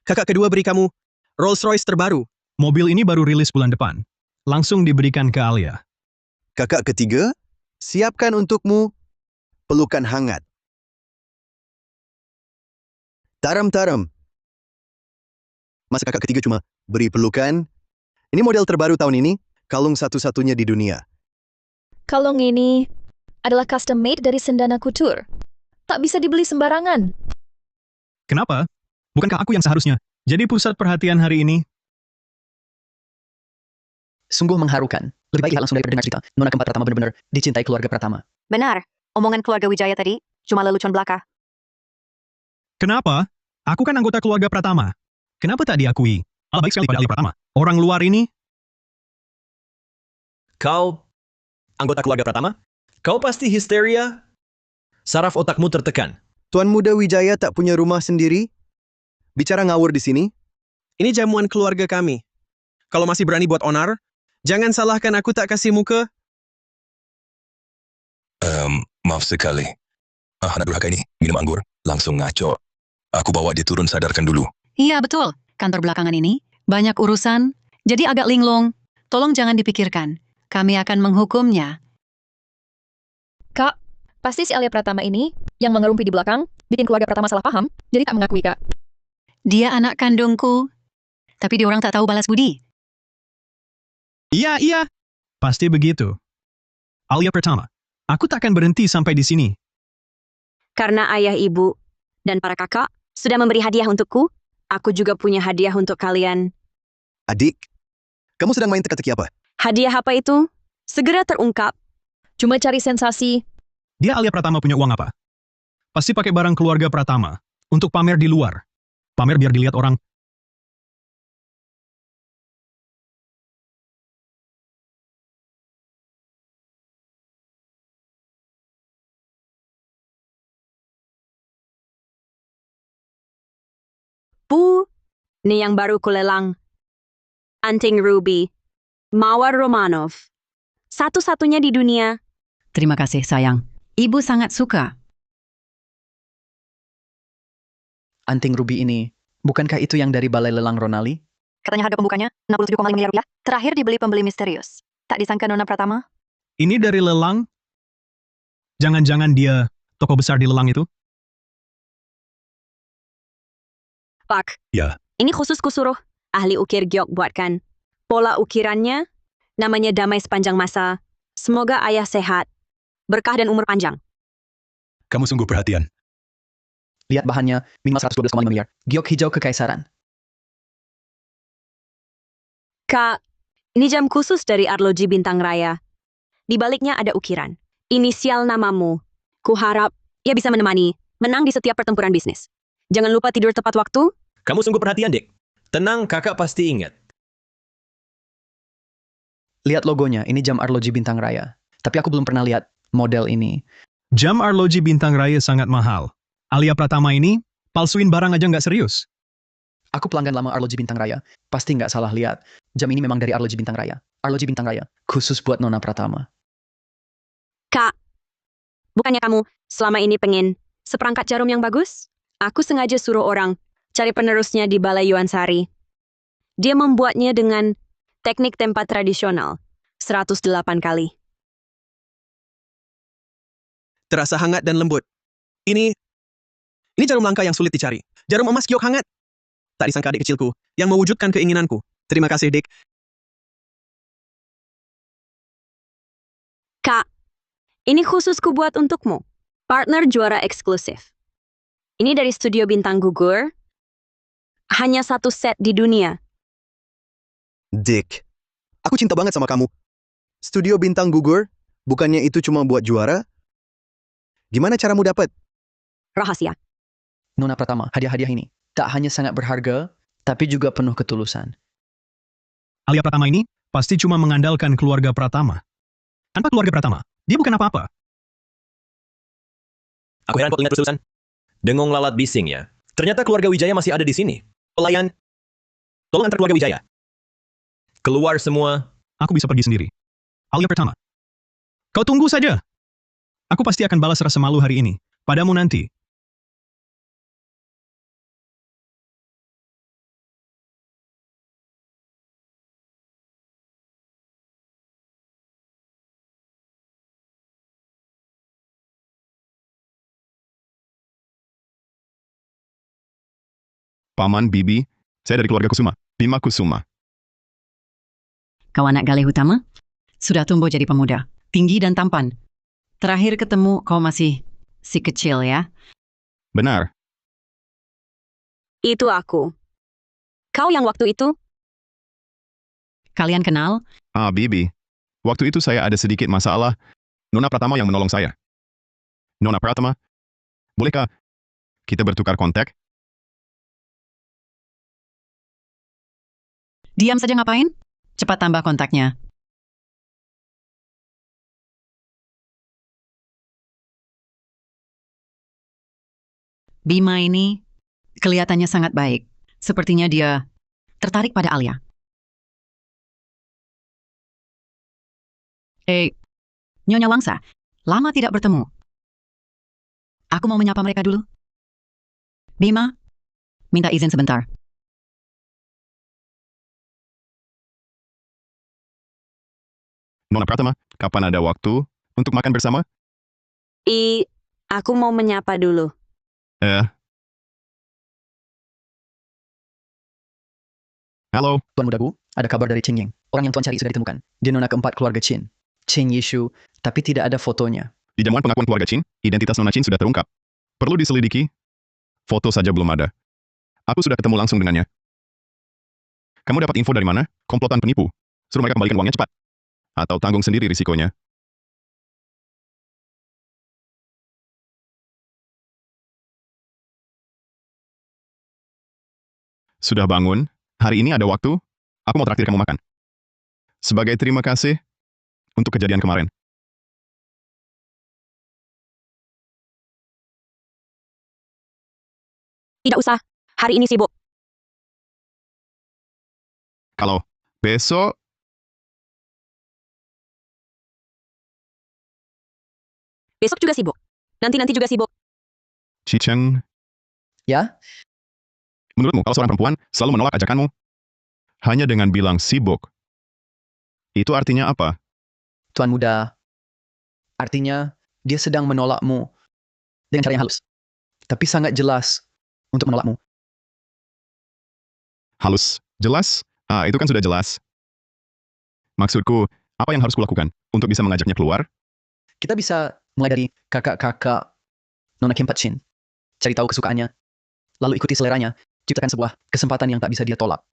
Kakak kedua beri kamu Rolls-Royce terbaru. mobil ini baru rilis bulan depan. Langsung diberikan ke Alia. Kakak ketiga, siapkan untukmu pelukan hangat. Taram-taram. Masa kakak ketiga cuma beri pelukan? Ini model terbaru tahun ini, kalung satu-satunya di dunia. Kalung ini adalah custom made dari Sendana Couture. Tak bisa dibeli sembarangan. Kenapa? Bukankah aku yang seharusnya jadi pusat perhatian hari ini? Sungguh mengharukan. Lebih baik lihat langsung daripada dengar cerita. Nona keempat Pratama benar-benar dicintai keluarga Pratama. benar. Omongan keluarga Wijaya tadi cuma lelucon belaka. Kenapa? Aku kan anggota keluarga Pratama. Kenapa tak diakui? Malah baik sekali pada Alia Pratama. Orang luar ini, Kau anggota keluarga Pratama? Kau pasti histeria? Saraf otakmu tertekan. Tuan Muda Wijaya tak punya rumah sendiri? Bicara ngawur di sini? Ini jamuan keluarga kami. Kalau masih berani buat onar, jangan salahkan aku tak kasih muka. Maaf sekali. Anak durhaka ini minum anggur, langsung ngaco. Aku bawa dia turun, sadarkan dulu. Iya, betul. Kantor belakangan ini banyak urusan, jadi agak linglung. Tolong jangan dipikirkan. Kami akan menghukumnya. Kak, pasti si Alia Pratama ini yang mengerumpi di belakang, bikin keluarga Pratama salah paham, jadi tak mengakui, Kak. Dia anak kandungku, tapi dia orang tak tahu balas budi. iya. Pasti begitu. Alia Pratama, aku takkan berhenti sampai di sini. Karena ayah, ibu, dan para kakak sudah memberi hadiah untukku, aku juga punya hadiah untuk kalian. Adik, kamu sedang main teka-teki apa? Hadiah apa itu? Segera terungkap. Cuma cari sensasi. Dia Alia Pratama punya uang apa? Pasti pakai barang keluarga Pratama untuk pamer di luar. Pamer biar dilihat orang. Bu, nih yang baru kulelang. Anting ruby. Mawar Romanov. Satu-satunya di dunia. Terima kasih, sayang. Ibu sangat suka. Anting ruby ini, bukankah itu yang dari Balai Lelang Ronali? Katanya harga pembukanya 67,5 miliar rupiah. Terakhir dibeli pembeli misterius. Tak disangka Nona Pratama? Ini dari lelang? Jangan-jangan dia toko besar di lelang itu? Pak. Ya. Ini khusus kusuruh ahli ukir giok buatkan. Pola ukirannya, namanya damai sepanjang masa. Semoga ayah sehat, berkah dan umur panjang. Kamu sungguh perhatian. Lihat bahannya, minimal 112,5 miliar. Giok hijau kekaisaran. Kak, ini jam khusus dari arloji bintang raya. Di baliknya ada ukiran. Inisial namamu. Kuharap ia bisa menemani Menang di setiap pertempuran bisnis. Jangan lupa tidur tepat waktu. Kamu sungguh perhatian, Dek. Tenang, kakak pasti ingat. Lihat logonya, ini jam arloji bintang raya. Tapi aku belum pernah lihat model ini. Jam arloji bintang raya sangat mahal. Alia Pratama ini, palsuin barang aja nggak serius. Aku pelanggan lama arloji bintang raya. Pasti nggak salah lihat. Jam ini memang dari arloji bintang raya. Arloji bintang raya, khusus buat Nona Pratama. Kak, bukannya kamu selama ini pengen seperangkat jarum yang bagus? Aku sengaja suruh orang cari penerusnya di Balai Yuansari. Dia membuatnya dengan teknik tempat tradisional, 108 kali. Terasa hangat dan lembut. Ini jarum langka yang sulit dicari. Jarum emas giok hangat. Tak disangka adik kecilku yang mewujudkan keinginanku. Terima kasih, Dik. Kak, ini khusus ku buat untukmu. Partner juara eksklusif. Ini dari studio Bintang Gugur. Hanya satu set di dunia. Dick, aku cinta banget sama kamu. Studio Bintang Gugur, bukannya itu cuma buat juara? Gimana caramu dapat? Rahasia. Nona Pratama, hadiah-hadiah ini tak hanya sangat berharga, tapi juga penuh ketulusan. Alia Pratama ini pasti cuma mengandalkan keluarga Pratama. Tanpa keluarga Pratama, dia bukan apa-apa. Aku heran kok ingat terus-terusan. Dengong lalat bising ya. Ternyata keluarga Wijaya masih ada di sini. Pelayan, tolong antar keluarga Wijaya. Keluar semua. Aku bisa pergi sendiri. Alia Pratama, kau tunggu saja. Aku pasti akan balas rasa malu hari ini. Padamu nanti. Paman, Bibi, saya dari keluarga Kusuma. Bima Kusuma. Kau anak Galih Utama? Sudah tumbuh jadi pemuda, tinggi dan tampan. Terakhir ketemu kau masih si kecil ya? Benar. Itu aku. Kau yang waktu itu? Kalian kenal? Ah, Bibi. Waktu itu saya ada sedikit masalah. Nona Pratama yang menolong saya. Nona Pratama, bolehkah kita bertukar kontak? Diam saja ngapain? Cepat tambah kontaknya. Bima ini kelihatannya sangat baik. Sepertinya dia tertarik pada Alia. Nyonya Wangsa, lama tidak bertemu. Aku mau menyapa mereka dulu. Bima, minta izin sebentar. Nona Pratama, kapan ada waktu untuk makan bersama? Aku mau menyapa dulu. Halo. Tuan mudaku, ada kabar dari Qing Ying. Orang yang tuan cari sudah ditemukan. Dia nona keempat keluarga Qin. Qing Yishu, tapi tidak ada fotonya. Di jamuan pengakuan keluarga Qin, identitas Nona Qin sudah terungkap. Perlu diselidiki? Foto saja belum ada. Aku sudah ketemu langsung dengannya. Kamu dapat info dari mana? Komplotan penipu. Suruh mereka kembalikan uangnya cepat. Atau tanggung sendiri risikonya. Sudah bangun? Hari ini ada waktu? Aku mau traktir kamu makan. Sebagai terima kasih untuk kejadian kemarin. Tidak usah. Hari ini sibuk. Kalau besok... Besok juga sibuk. Nanti juga sibuk. Cicheng, Ya? menurutmu kalau seorang perempuan selalu menolak ajakanmu hanya dengan bilang sibuk, itu artinya apa? Tuan muda, artinya dia sedang menolakmu dengan cara yang halus. Tapi sangat jelas untuk menolakmu. Halus, jelas? Itu kan sudah jelas. Maksudku, apa yang harus kulakukan untuk bisa mengajaknya keluar? Kita bisa mulai dari kakak-kakak Nona Keempat Qin. Cari tahu kesukaannya, lalu ikuti seleranya, ciptakan sebuah kesempatan yang tak bisa dia tolak.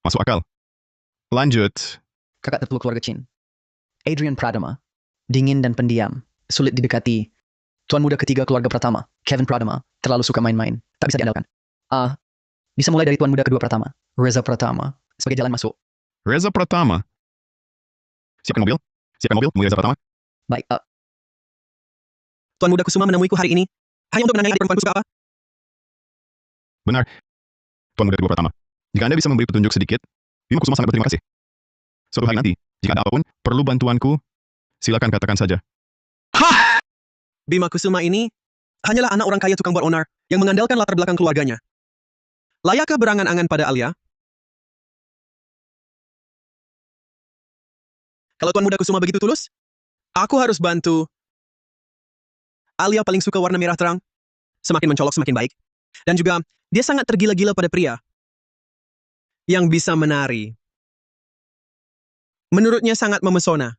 Masuk akal. Lanjut. Kakak tertua keluarga Qin, Adrian Pratama, dingin dan pendiam, sulit didekati, Tuan muda ketiga keluarga Pratama, Kevin Pratama, terlalu suka main-main. Tak bisa diandalkan. Bisa mulai dari tuan muda kedua Pratama, Reza Pratama, sebagai jalan masuk. Reza Pratama. Siapkan mobil. Siapkan mobil, temui Reza Pratama. Baik, Tuan muda Kusuma menemuiku hari ini hanya untuk menanyai adik perempuanku suka apa. Benar. Tuan muda kedua Pratama. Jika Anda bisa memberi petunjuk sedikit, Bima Kusuma sangat berterima kasih. Suatu hari nanti, jika ada apapun, perlu bantuanku, silakan katakan saja. Bima Kusuma ini hanyalah anak orang kaya tukang buat onar yang mengandalkan latar belakang keluarganya. Layakkah berangan-angan pada Alia? Kalau Tuan muda Kusuma begitu tulus, aku harus bantu. Alia paling suka warna merah terang. Semakin mencolok semakin baik. Dan juga, dia sangat tergila-gila pada pria yang bisa menari. Menurutnya sangat memesona.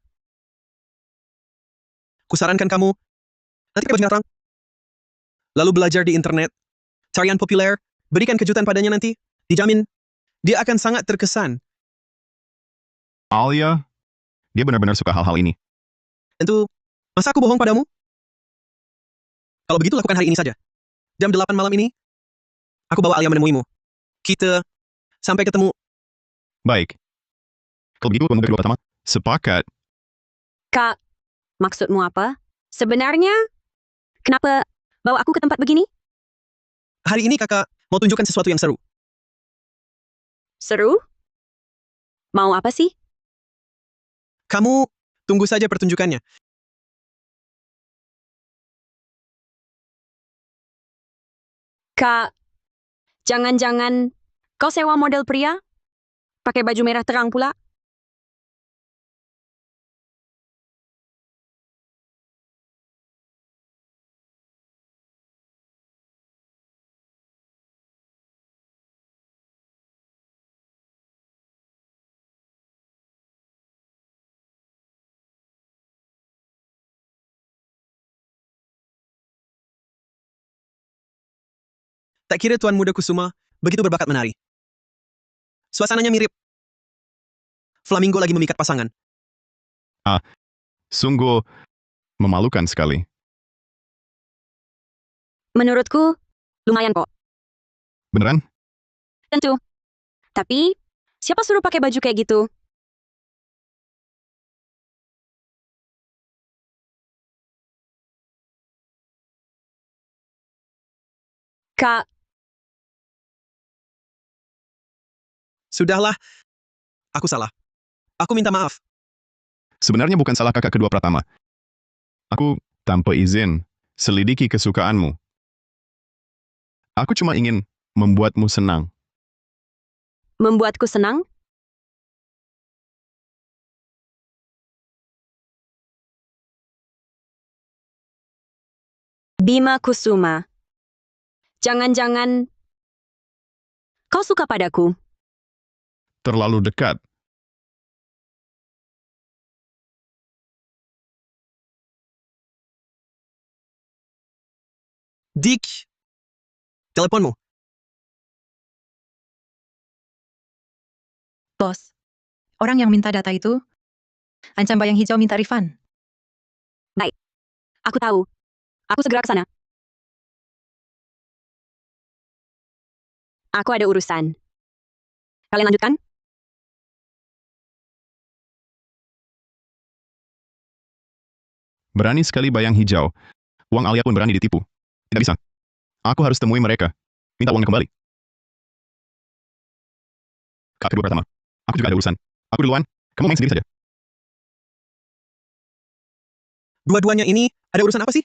Kusarankan kamu, nanti pakai baju merah terang. Lalu belajar di internet, tarian populer, berikan kejutan padanya nanti. Dijamin, dia akan sangat terkesan. Alia, dia benar-benar suka hal-hal ini. Tentu, masa aku bohong padamu? Kalau begitu lakukan hari ini saja. Jam 8 malam ini, aku bawa Alia menemuimu. Kita sampai ketemu. Baik. Kalau begitu, Tuan muda kedua Pratama, sepakat. Kak, maksudmu apa? Sebenarnya, kenapa bawa aku ke tempat begini? Hari ini kakak mau tunjukkan sesuatu yang seru. Seru? Mau apa sih? Kamu tunggu saja pertunjukannya. Kak, jangan-jangan kau sewa model pria? Pakai baju merah terang pula? Tak kira Tuan muda Kusuma begitu berbakat menari. Suasananya mirip flamingo lagi memikat pasangan. Sungguh memalukan sekali. Menurutku, lumayan kok. Beneran? Tentu. Tapi, siapa suruh pakai baju kayak gitu? Kak, Sudahlah, aku salah. Aku minta maaf. Sebenarnya bukan salah kakak kedua Pratama. Aku, tanpa izin, selidiki kesukaanmu. Aku cuma ingin membuatmu senang. membuatku senang? Bima Kusuma. Jangan-jangan kau suka padaku? Terlalu dekat. Dik, teleponmu. Bos, orang yang minta data itu, ancam bayang hijau minta refund. Baik. Aku tahu. Aku segera ke sana. Aku ada urusan. Kalian lanjutkan? Berani sekali bayang hijau. Uang Alia pun berani ditipu. Tidak bisa. Aku harus temui mereka. Minta uangnya kembali. Kak kedua Pratama. Aku juga ada urusan. Aku duluan. Kamu main sendiri saja. Dua-duanya ini ada urusan apa sih?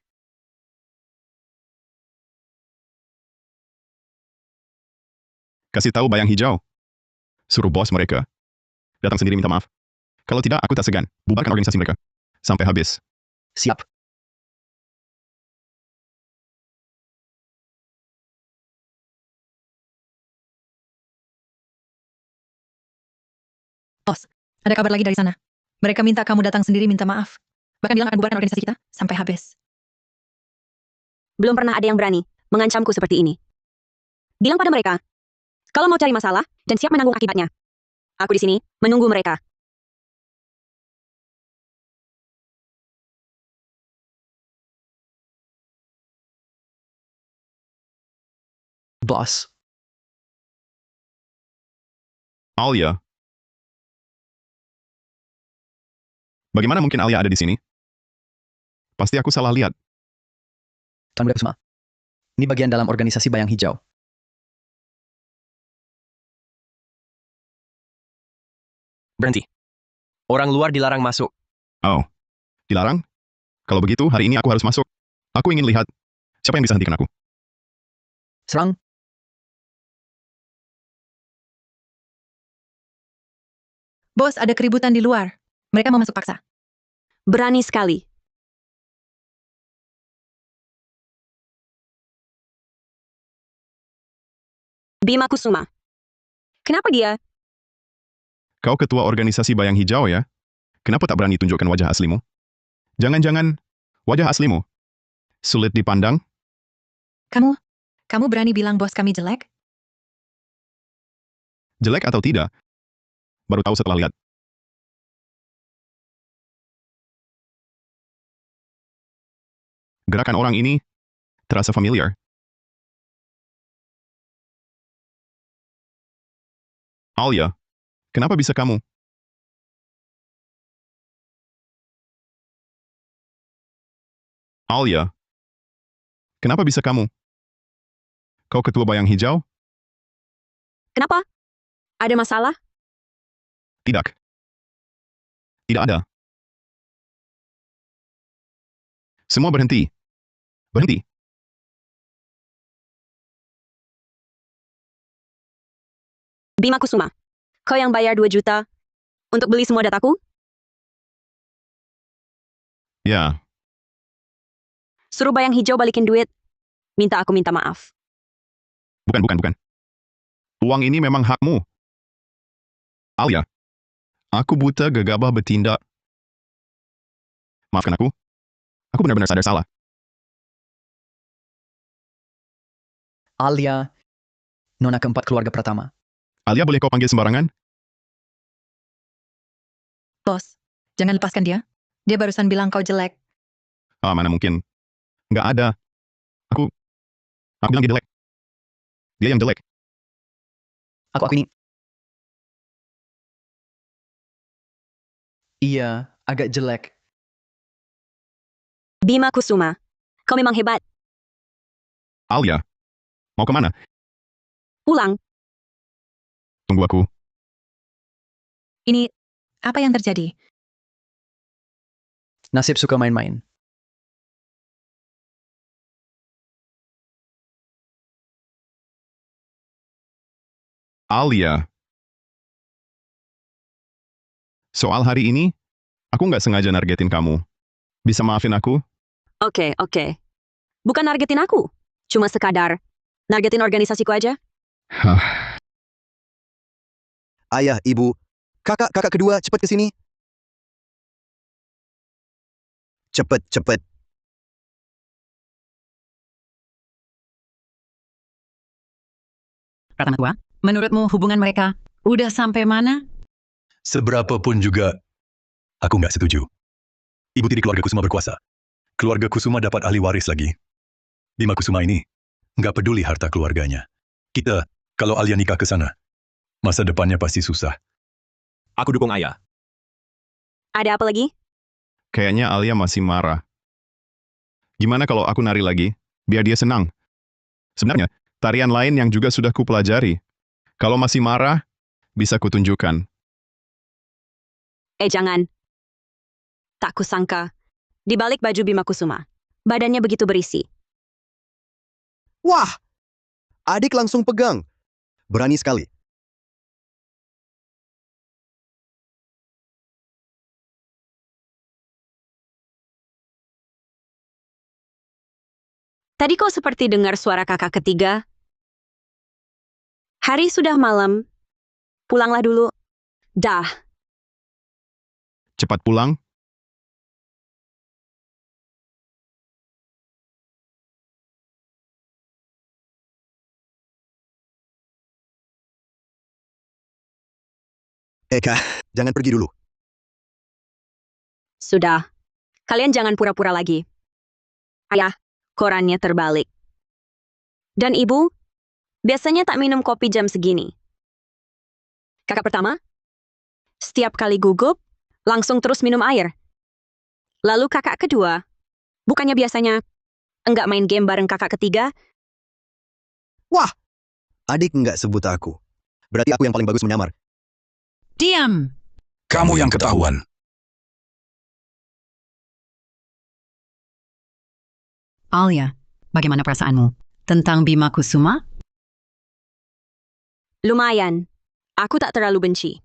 Kasih tahu bayang hijau. Suruh bos mereka datang sendiri minta maaf. Kalau tidak, aku tak segan. Bubarkan organisasi mereka. Sampai habis. Siap. Bos, ada kabar lagi dari sana. Mereka minta kamu datang sendiri minta maaf. Bahkan bilang akan bubarkan organisasi kita sampai habis. Belum pernah ada yang berani mengancamku seperti ini. Bilang pada mereka, kalau mau cari masalah dan siap menanggung akibatnya. Aku di sini menunggu mereka. Bos. Alia. Bagaimana mungkin Alia ada di sini? Pasti aku salah lihat. Tuan Muda Kusuma. Ini bagian dalam organisasi Bayang Hijau. Berhenti. Orang luar dilarang masuk. Oh, dilarang? Kalau begitu, hari ini aku harus masuk. Aku ingin lihat siapa yang bisa hentikan aku. Serang. Bos, ada keributan di luar. Mereka mau masuk paksa. Berani sekali. Bima Kusuma. Kenapa dia? Kau ketua organisasi Bayang Hijau ya? Kenapa tak berani tunjukkan wajah aslimu? Jangan-jangan wajah aslimu sulit dipandang? Kamu berani bilang bos kami jelek? Jelek atau tidak? Baru tahu setelah lihat. Gerakan orang ini terasa familiar. Alia, kenapa bisa kamu? Alia, kenapa bisa kamu? Kau ketua Bayang Hijau? Kenapa? Ada masalah? Tidak. Tidak ada. Semua berhenti. Berhenti. Bima Kusuma. Kau yang bayar 2 juta untuk beli semua dataku? Ya, Suruh Bayang Hijau balikin duit. Aku minta maaf. bukan. Uang ini memang hakmu. Alia, aku buta gegabah bertindak. Maafkan aku. Aku benar-benar sadar salah. Alia, nona keempat keluarga Pratama. Alia, boleh kau panggil sembarangan? Bos, jangan lepaskan dia. Dia barusan bilang kau jelek. Ah, mana mungkin. Nggak ada. Aku bilang dia jelek. Dia yang jelek. Aku ini. Iya, agak jelek. Bima Kusuma. Kau memang hebat. Alia, mau kemana? Pulang. Tunggu aku. Ini, apa yang terjadi? Nasib suka main-main. Alia. Soal hari ini, aku nggak sengaja nargetin kamu. Bisa maafin aku? Oke. Bukan nargetin aku. Cuma sekadar nargetin organisasiku aja. Ayah, ibu, kakak kedua, cepat ke sini. Cepat. Pratama tua, menurutmu hubungan mereka udah sampai mana? Seberapapun juga, aku nggak setuju. Ibu tiri keluarga Kusuma berkuasa. Keluarga Kusuma dapat ahli waris lagi. Bima Kusuma ini nggak peduli harta keluarganya. Kita, kalau Alia nikah ke sana, masa depannya pasti susah. Aku dukung ayah. Ada apa lagi? Kayaknya Alia masih marah. Gimana kalau aku nari lagi, biar dia senang? Sebenarnya, tarian lain yang juga sudah kupelajari. Kalau masih marah, bisa kutunjukkan. Jangan. Tak kusangka. Di balik baju Bima Kusuma, badannya begitu berisi. Wah! Adik langsung pegang. Berani sekali. Tadi kau seperti dengar suara kakak ketiga. Hari sudah malam. Pulanglah dulu. Dah. Cepat pulang. Eka, jangan pergi dulu. Sudah. Kalian jangan pura-pura lagi. Ayah, korannya terbalik. Dan ibu, biasanya tak minum kopi jam segini. Kakak pertama, setiap kali gugup, langsung terus minum air. Lalu kakak kedua, bukannya biasanya enggak main game bareng kakak ketiga? Wah, adik nggak sebut aku. Berarti aku yang paling bagus menyamar. Diam! Kamu yang ketahuan. Alia, bagaimana perasaanmu tentang Bima Kusuma? Lumayan. Aku tak terlalu benci.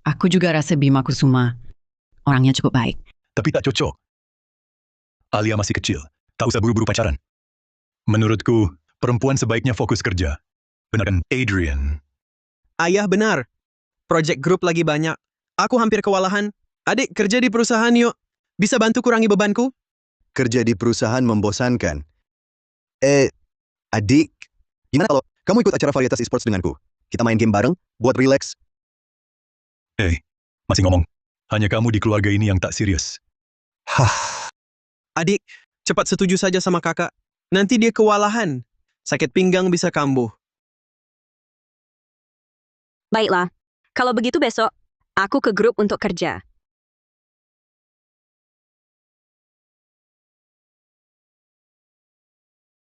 Aku juga rasa Bima Kusuma orangnya cukup baik. Tapi tak cocok. Alia masih kecil, tak usah buru-buru pacaran. Menurutku, perempuan sebaiknya fokus kerja. Benar kan, Adrian? Ayah benar. Project grup lagi banyak. Aku hampir kewalahan. Adik, kerja di perusahaan yuk. Bisa bantu kurangi bebanku? Kerja di perusahaan membosankan. Adik, gimana kalau kamu ikut acara varietas e-sports denganku? Kita main game bareng, buat relax. Masih ngomong. Hanya kamu di keluarga ini yang tak serius. Adik, cepat setuju saja sama kakak. Nanti dia kewalahan. Sakit pinggang bisa kambuh. Baiklah, kalau begitu besok, aku ke grup untuk kerja.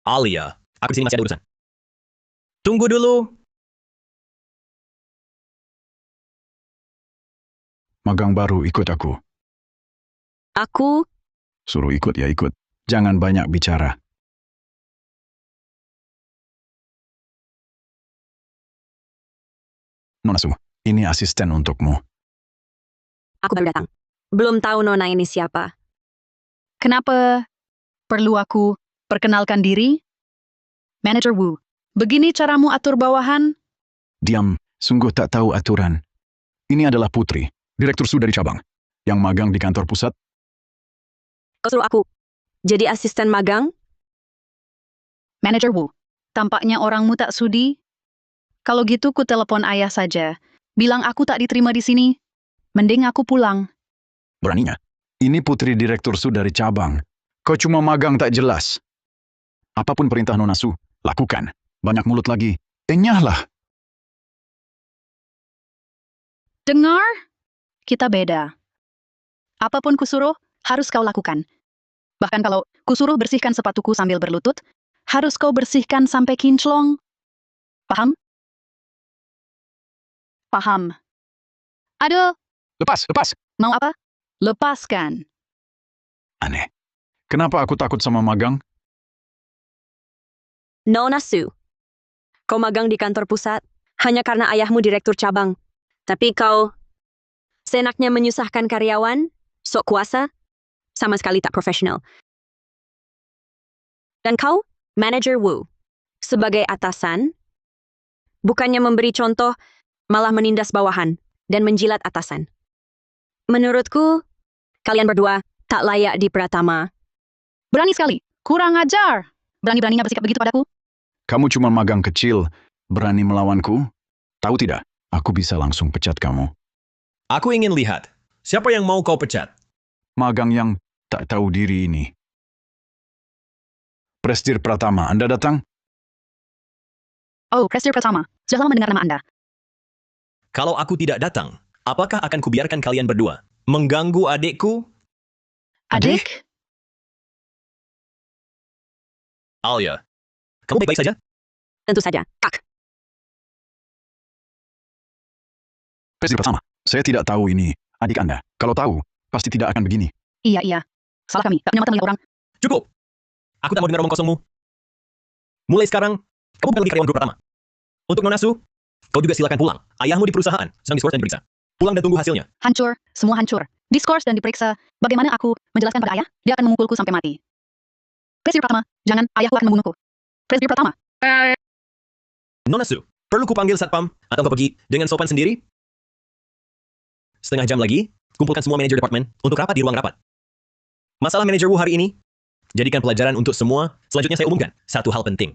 Alia, aku di sini masih ada urusan. Tunggu dulu. Magang baru ikut aku. Aku, Suruh ikut ya ikut. Jangan banyak bicara. Nona Su, ini asisten untukmu. aku baru datang. Belum tahu Nona ini siapa. Kenapa perlu aku perkenalkan diri? Manager Wu, begini caramu atur bawahan? Diam, sungguh tak tahu aturan. Ini adalah Putri, Direktur Su dari cabang, yang magang di kantor pusat. Kau suruh aku jadi asisten magang? Manager Wu, tampaknya orangmu tak sudi. Kalau gitu ku telepon ayah saja. Bilang aku tak diterima di sini. Mending aku pulang. Beraninya. Ini Putri Direktur Su dari cabang. Kau cuma magang tak jelas. Apapun perintah Nona Su, lakukan. Banyak mulut lagi. Enyahlah. Dengar? Kita beda. Apapun kusuruh, harus kau lakukan. Bahkan kalau kusuruh bersihkan sepatuku sambil berlutut, harus kau bersihkan sampai kinclong. Paham? Paham. Aduh, Lepas. mau apa? Lepaskan. Aneh. Kenapa aku takut sama magang? Nona Su, kau magang di kantor pusat hanya karena ayahmu direktur cabang. Tapi kau seenaknya menyusahkan karyawan, sok kuasa, sama sekali tak profesional. Dan kau, Manager Wu, sebagai atasan, bukannya memberi contoh, malah menindas bawahan dan menjilat atasan. Menurutku, kalian berdua tak layak di Pratama. Berani sekali. Kurang ajar. Berani-beraninya bersikap begitu padaku. Kamu cuma magang kecil. Berani melawanku? Tahu tidak? Aku bisa langsung pecat kamu. Aku ingin lihat. Siapa yang mau kau pecat? Magang yang tak tahu diri ini. Presdir Pratama, Anda datang? Oh, Presdir Pratama. Sudah lama mendengar nama Anda. Kalau aku tidak datang, apakah akan kubiarkan kalian berdua mengganggu adikku? Adik? Alia, kamu baik-baik saja? Tentu saja, Kak. Presdir Pratama, saya tidak tahu ini adik Anda. Kalau tahu, pasti tidak akan begini. Iya. Salah kami. Tak punya mata melihat orang. Cukup. Aku tak mau dengar omong kosongmu. Mulai sekarang, kamu bukan lagi karyawan grup pertama. Untuk Nona Su, kau juga silakan pulang. Ayahmu di perusahaan, sedang diskors dan diperiksa. Pulang dan tunggu hasilnya. Hancur. Semua hancur. Diskors dan diperiksa. Bagaimana aku menjelaskan pada ayah? Dia akan memukulku sampai mati. Presdir Pratama, jangan. Ayahku akan membunuhku. Presdir Pratama. Nona Su, perlu kupanggil satpam atau kau pergi dengan sopan sendiri? Setengah jam lagi, kumpulkan semua manajer departemen untuk rapat di ruang rapat. Masalah manajer Wu hari ini, jadikan pelajaran untuk semua. Selanjutnya saya umumkan satu hal penting.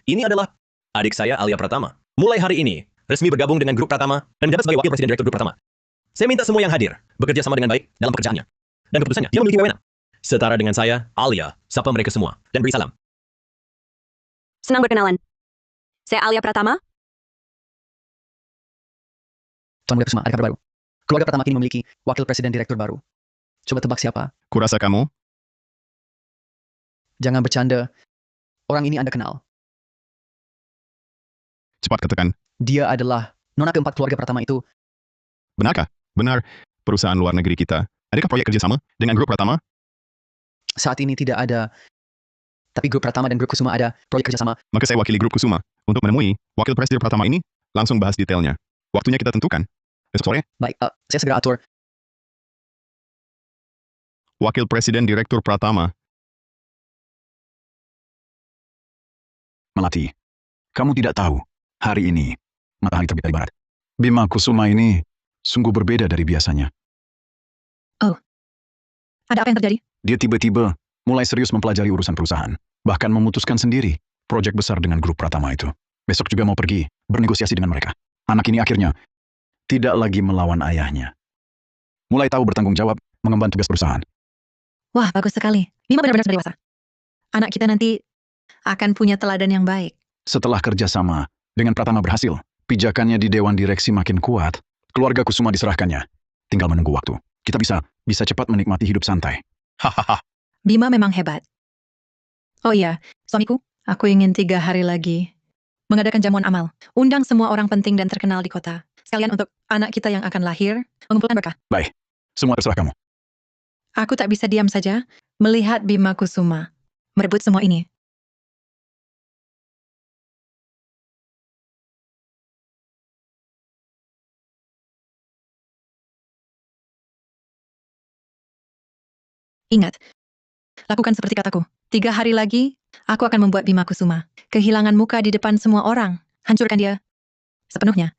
Ini adalah adik saya Alia Pratama. Mulai hari ini, resmi bergabung dengan grup Pratama dan menjabat sebagai wakil presiden direktur grup Pratama. Saya minta semua yang hadir bekerja sama dengan baik dalam pekerjaannya. Dan keputusannya, dia memiliki wewenang. Setara dengan saya, Alia, sapa mereka semua, dan beri salam. Senang berkenalan. Saya Alia Pratama. Tuan Muda Kusuma, ada kabar baru. Keluarga Pratama kini memiliki wakil presiden direktur baru. Coba tebak siapa? Kurasa kamu? Jangan bercanda. Orang ini Anda kenal. Cepat katakan. Dia adalah nona keempat keluarga Pratama itu. Benarkah? Benar. Perusahaan luar negeri kita. Adakah proyek kerjasama dengan grup Pratama? Saat ini tidak ada. Tapi grup Pratama dan grup Kusuma ada proyek kerjasama. Maka saya wakili grup Kusuma. Untuk menemui wakil presiden Pratama ini, langsung bahas detailnya. Waktunya kita tentukan. Besok sore? Baik, saya segera atur. Wakil Presiden Direktur Pratama. Melati, kamu tidak tahu, hari ini, matahari terbit dari barat. Bima Kusuma ini sungguh berbeda dari biasanya. Oh, ada apa yang terjadi? Dia tiba-tiba mulai serius mempelajari urusan perusahaan, bahkan memutuskan sendiri proyek besar dengan grup Pratama itu. Besok juga mau pergi bernegosiasi dengan mereka. Anak ini akhirnya tidak lagi melawan ayahnya. Mulai tahu bertanggung jawab mengemban tugas perusahaan. Wah, bagus sekali. Bima benar-benar sudah dewasa. Anak kita nanti akan punya teladan yang baik. Setelah kerjasama dengan Pratama berhasil, pijakannya di Dewan Direksi makin kuat, keluarga Kusuma diserahkannya. Tinggal menunggu waktu. Kita bisa cepat menikmati hidup santai. Hahaha. Bima memang hebat. Oh iya, suamiku, aku ingin 3 hari lagi mengadakan jamuan amal. Undang semua orang penting dan terkenal di kota. Sekalian untuk anak kita yang akan lahir, mengumpulkan berkah. Baik, semua terserah kamu. Aku tak bisa diam saja melihat Bima Kusuma merebut semua ini. Ingat, lakukan seperti kataku. 3 hari lagi, aku akan membuat Bima Kusuma kehilangan muka di depan semua orang. Hancurkan dia sepenuhnya.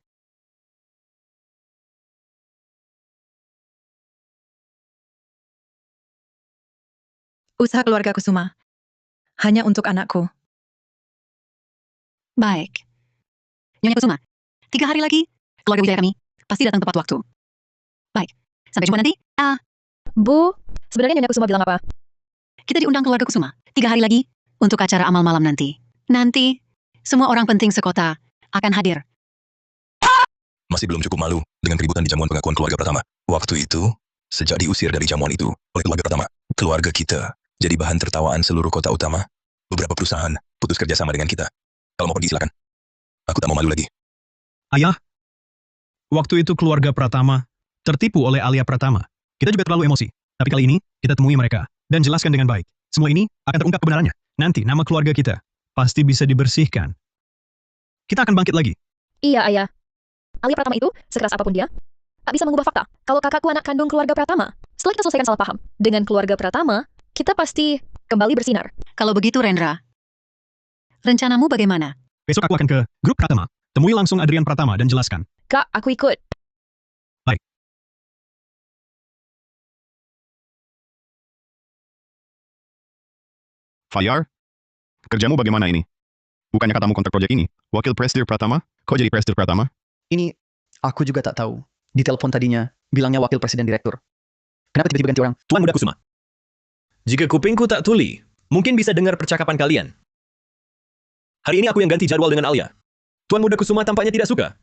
Usaha keluarga Kusuma hanya untuk anakku. Baik. Nyonya Kusuma, 3 hari lagi, keluarga Wijaya kami pasti datang tepat waktu. Baik, sampai jumpa nanti. Bu, sebenarnya Nyonya Kusuma bilang apa? Kita diundang keluarga Kusuma 3 hari lagi untuk acara amal malam nanti. Nanti, semua orang penting sekota akan hadir. Masih belum cukup malu dengan keributan di jamuan pengakuan keluarga Pratama. Waktu itu, sejak diusir dari jamuan itu oleh keluarga Pratama, keluarga kita jadi bahan tertawaan seluruh kota utama. Beberapa perusahaan putus kerjasama dengan kita. Kalau mau pergi silakan. Aku tak mau malu lagi. Ayah, waktu itu keluarga Pratama tertipu oleh Alia Pratama. Kita juga terlalu emosi. Tapi kali ini, kita temui mereka dan jelaskan dengan baik. Semua ini akan terungkap kebenarannya. Nanti nama keluarga kita pasti bisa dibersihkan. Kita akan bangkit lagi. Iya, Ayah. Alia Pratama itu, sekeras apapun dia, tak bisa mengubah fakta kalau kakakku anak kandung keluarga Pratama. Setelah kita selesaikan salah paham dengan keluarga Pratama, kita pasti kembali bersinar. Kalau begitu, Rendra, rencanamu bagaimana? Besok aku akan ke grup Pratama. Temui langsung Adrian Pratama dan jelaskan. Kak, aku ikut. Baik. Fahyar, kerjamu bagaimana ini? Bukannya katamu kontrak proyek ini? Wakil Presdir Pratama? Kok jadi Presdir Pratama? Ini, aku juga tak tahu. Di telepon tadinya, bilangnya wakil presiden direktur. Kenapa tiba-tiba ganti orang? Tuan Muda Kusuma. Jika kupingku tak tuli, mungkin bisa dengar percakapan kalian. Hari ini aku yang ganti jadwal dengan Alia. Tuan Muda Kusuma tampaknya tidak suka.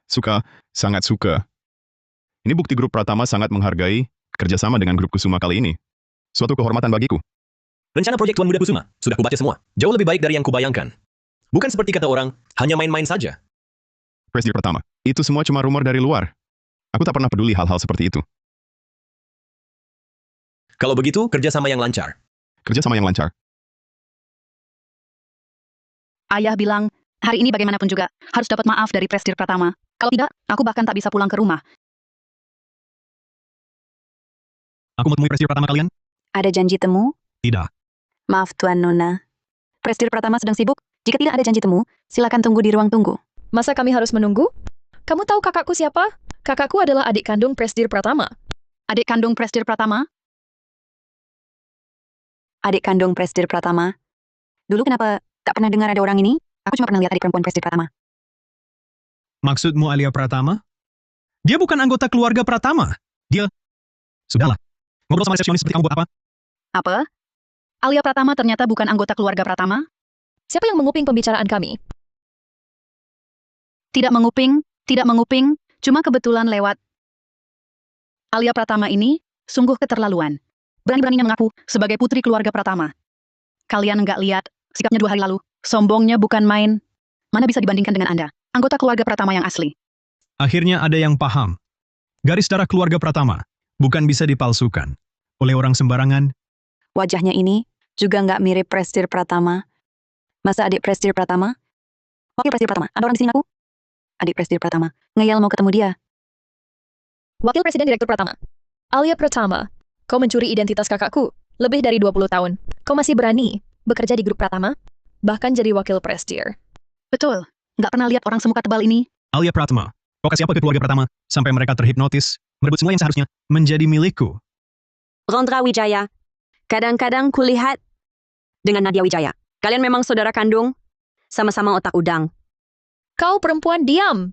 Suka, sangat suka. Ini bukti grup Pratama sangat menghargai kerjasama dengan grup Kusuma kali ini. Suatu kehormatan bagiku. Rencana proyek Tuan Muda Kusuma sudah kubaca semua. Jauh lebih baik dari yang kubayangkan. Bukan seperti kata orang, hanya main-main saja. Presdir Pratama, itu semua cuma rumor dari luar. Aku tak pernah peduli hal-hal seperti itu. Kalau begitu, kerjasama yang lancar. Kerjasama yang lancar. Ayah bilang, hari ini bagaimanapun juga, harus dapat maaf dari Presdir Pratama. Kalau tidak, aku bahkan tak bisa pulang ke rumah. Aku mau temui Presdir Pratama kalian? Ada janji temu? Tidak. Maaf Tuan Nona. Presdir Pratama sedang sibuk. Jika tidak ada janji temu, silakan tunggu di ruang tunggu. Masa kami harus menunggu? Kamu tahu kakakku siapa? Kakakku adalah adik kandung Presdir Pratama. Adik kandung Presdir Pratama? Adik kandung Presdir Pratama. Dulu kenapa tak pernah dengar ada orang ini? Aku cuma pernah lihat adik perempuan Presdir Pratama. Maksudmu Alia Pratama? Dia bukan anggota keluarga Pratama. Dia... Sudahlah. Ngobrol sama resepsionis seperti kamu buat apa? Apa? Alia Pratama ternyata bukan anggota keluarga Pratama? Siapa yang menguping pembicaraan kami? Tidak menguping, cuma kebetulan lewat. Alia Pratama ini sungguh keterlaluan. Berani-beraninya mengaku sebagai putri keluarga Pratama. Kalian nggak lihat sikapnya 2 hari lalu? Sombongnya bukan main. Mana bisa dibandingkan dengan Anda, anggota keluarga Pratama yang asli. Akhirnya ada yang paham. Garis darah keluarga Pratama bukan bisa dipalsukan oleh orang sembarangan. Wajahnya ini juga nggak mirip Prestir Pratama. Masa adik Prestir Pratama? Wakil Prestir Pratama, ada orang di sini ngaku? Adik Prestir Pratama, ngeyel mau ketemu dia. Wakil Presiden Direktur Pratama. Alia Pratama, kau mencuri identitas kakakku lebih dari 20 tahun. Kau masih berani bekerja di grup Pratama? Bahkan jadi wakil Prestir. Betul, nggak pernah lihat orang semuka tebal ini. Alia Pratama, kau kasih apa ke keluarga Pratama sampai mereka terhipnotis, merebut semua yang seharusnya menjadi milikku? Rendra Wijaya, kadang-kadang kulihat dengan Nadia Wijaya. Kalian memang saudara kandung, sama-sama otak udang. Kau perempuan diam.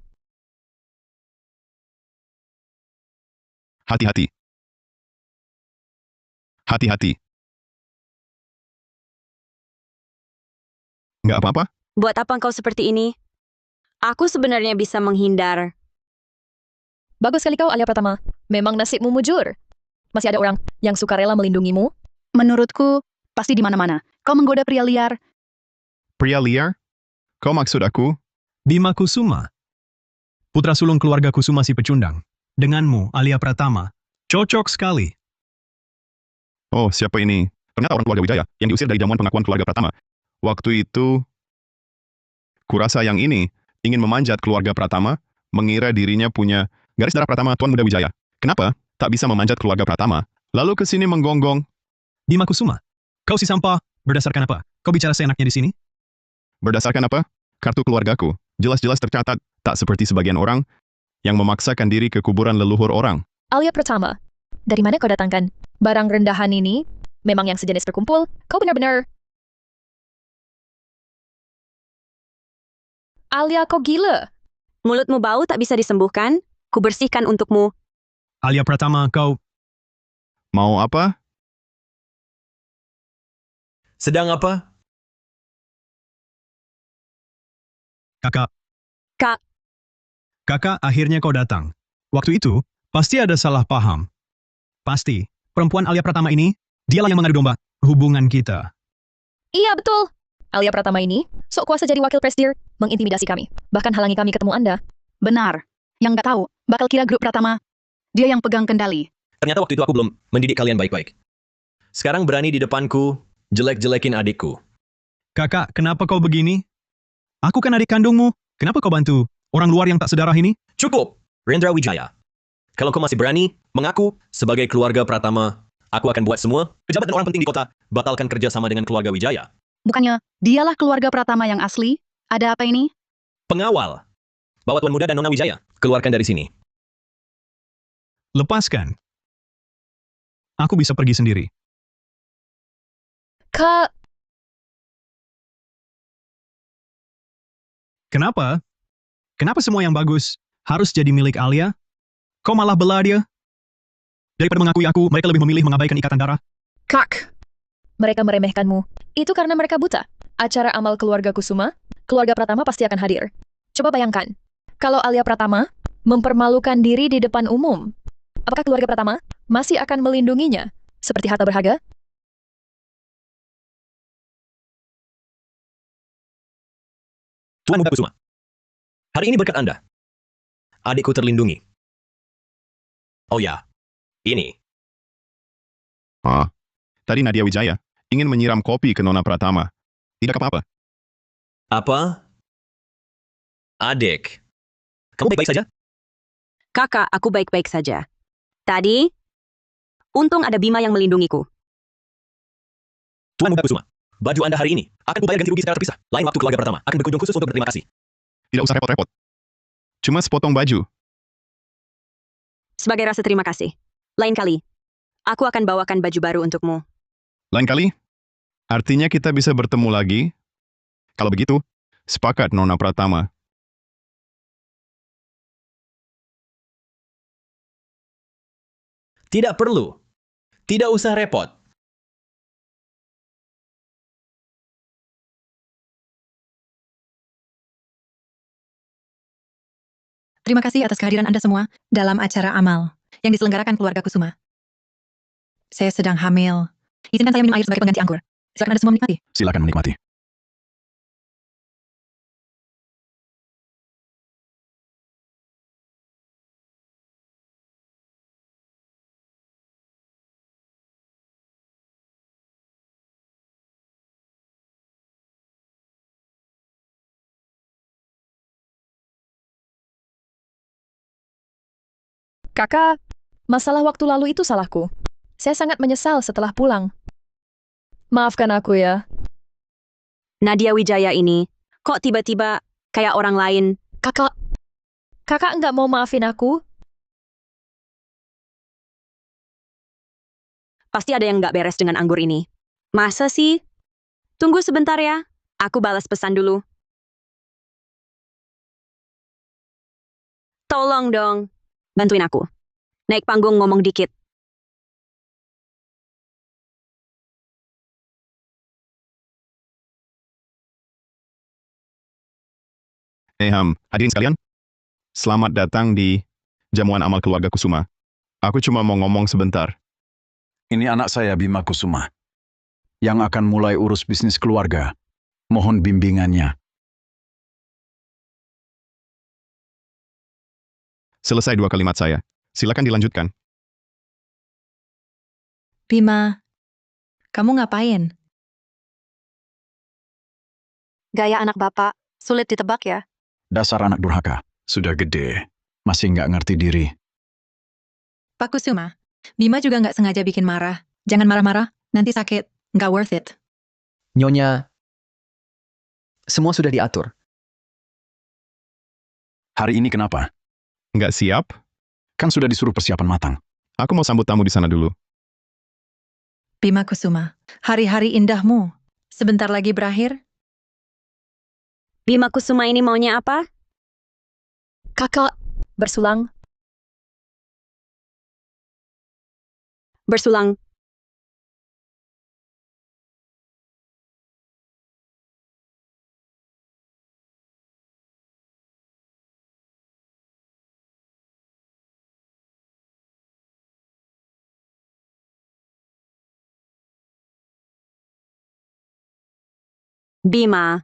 Hati-hati. Hati-hati. Nggak apa-apa? Buat apa kau seperti ini? Aku sebenarnya bisa menghindar. Bagus sekali kau, Alia Pratama. Memang nasibmu mujur. Masih ada orang yang suka rela melindungimu? Menurutku, pasti di mana-mana. Kau menggoda pria liar. Pria liar? Kau maksud aku? Bima Kusuma. Putra sulung keluarga Kusuma si pecundang. Denganmu, Alia Pratama. Cocok sekali. Oh, siapa ini? Ternyata orang keluarga Wijaya yang diusir dari jamuan pengakuan keluarga Pratama. Waktu itu, kurasa yang ini ingin memanjat keluarga Pratama, mengira dirinya punya garis darah Pratama Tuan Muda Wijaya. Kenapa tak bisa memanjat keluarga Pratama, lalu ke sini menggonggong? Bima Kusuma, kau si sampah, berdasarkan apa? Kau bicara seenaknya di sini? Berdasarkan apa? Kartu keluargaku, jelas-jelas tercatat, tak seperti sebagian orang yang memaksakan diri ke kuburan leluhur orang. Alia Pratama, dari mana kau datangkan barang rendahan ini? Memang yang sejenis terkumpul? Kau benar-benar... Alia, kau gila. Mulutmu bau tak bisa disembuhkan? Kubersihkan untukmu. Alia Pratama, kau... Mau apa? Sedang apa? Kakak. Kak. Kakak, akhirnya kau datang. Waktu itu, pasti ada salah paham. Pasti, perempuan Alia Pratama ini, dialah yang mengadu domba hubungan kita. Iya, betul. Alia Pratama ini, sok kuasa jadi wakil Presdir, mengintimidasi kami. Bahkan halangi kami ketemu Anda. Benar. Yang nggak tahu, bakal kira grup Pratama. Dia yang pegang kendali. Ternyata waktu itu aku belum mendidik kalian baik-baik. Sekarang berani di depanku, jelek-jelekin adikku. Kakak, kenapa kau begini? Aku kan adik kandungmu. Kenapa kau bantu orang luar yang tak sedarah ini? Cukup, Rendra Wijaya. Kalau kau masih berani mengaku sebagai keluarga Pratama, aku akan buat semua pejabat dan orang penting di kota batalkan kerja sama dengan keluarga Wijaya. Bukannya, dialah keluarga Pratama yang asli? Ada apa ini? Pengawal. Bawa Tuan Muda dan Nona Wijaya. Keluarkan dari sini. Lepaskan. Aku bisa pergi sendiri. Kak, kenapa? Kenapa semua yang bagus harus jadi milik Alia? Kau malah bela dia? Daripada mengakui aku, mereka lebih memilih mengabaikan ikatan darah. Kak. Mereka meremehkanmu. Itu karena mereka buta. Acara amal keluarga Kusuma, keluarga Pratama pasti akan hadir. Coba bayangkan, kalau Alia Pratama mempermalukan diri di depan umum, apakah keluarga Pratama masih akan melindunginya seperti harta berharga? Tuan Muda Kusuma, hari ini berkat Anda, adikku terlindungi. Oh ya, ini. Tadi Nadia Wijaya ingin menyiram kopi ke Nona Pratama. Tidak apa-apa. Apa? Adik, kamu baik-baik saja? Kakak, aku baik-baik saja. Tadi, untung ada Bima yang melindungiku. Tuan Muda Kusuma, baju Anda hari ini akan kubayar ganti rugi secara terpisah. Lain waktu keluarga Pratama akan berkunjung khusus untuk berterima kasih. Tidak usah repot-repot. Cuma sepotong baju. Sebagai rasa terima kasih. Lain kali, aku akan bawakan baju baru untukmu. Lain kali? Artinya kita bisa bertemu lagi? Kalau begitu, sepakat Nona Pratama. Tidak perlu. Tidak usah repot. Terima kasih atas kehadiran Anda semua dalam acara amal yang diselenggarakan keluarga Kusuma. Saya sedang hamil. Izinkan saya minum air sebagai pengganti anggur. Silakan Anda semua menikmati. Silakan menikmati. Kakak, masalah waktu lalu itu salahku. Saya sangat menyesal setelah pulang. Maafkan aku ya. Nadia Wijaya ini, kok tiba-tiba kayak orang lain? Kakak nggak mau maafin aku? Pasti ada yang nggak beres dengan anggur ini. Masa sih? Tunggu sebentar ya. Aku balas pesan dulu. Tolong dong. Bantuin aku. Naik panggung ngomong dikit. Hadirin sekalian, selamat datang di jamuan amal keluarga Kusuma. Aku cuma mau ngomong sebentar. Ini anak saya Bima Kusuma, yang akan mulai urus bisnis keluarga. Mohon bimbingannya. Selesai 2 kalimat saya. Silakan dilanjutkan. Bima, kamu ngapain? Gaya anak bapak, sulit ditebak ya. Dasar anak durhaka. Sudah gede, masih nggak ngerti diri. Pak Kusuma, Bima juga nggak sengaja bikin marah. Jangan marah-marah, nanti sakit. Nggak worth it. Nyonya, semua sudah diatur. Hari ini kenapa? Nggak siap? Kan sudah disuruh persiapan matang. Aku mau sambut tamu di sana dulu. Bima Kusuma, hari-hari indahmu sebentar lagi berakhir. Bima Kusuma ini maunya apa? Kakak, bersulang. Bersulang. Bima.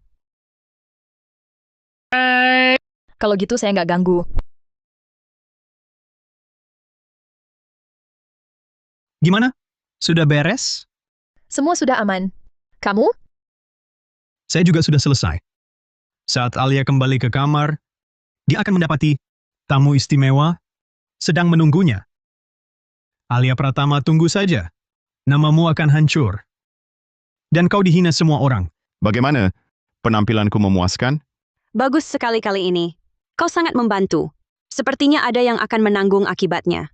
Kalau gitu saya nggak ganggu. Gimana? Sudah beres? Semua sudah aman. Kamu? Saya juga sudah selesai. Saat Alia kembali ke kamar, dia akan mendapati tamu istimewa sedang menunggunya. Alia Pratama, tunggu saja. Namamu akan hancur. Dan kau dihina semua orang. Bagaimana? Penampilanku memuaskan? Bagus sekali kali ini. Kau sangat membantu. Sepertinya ada yang akan menanggung akibatnya.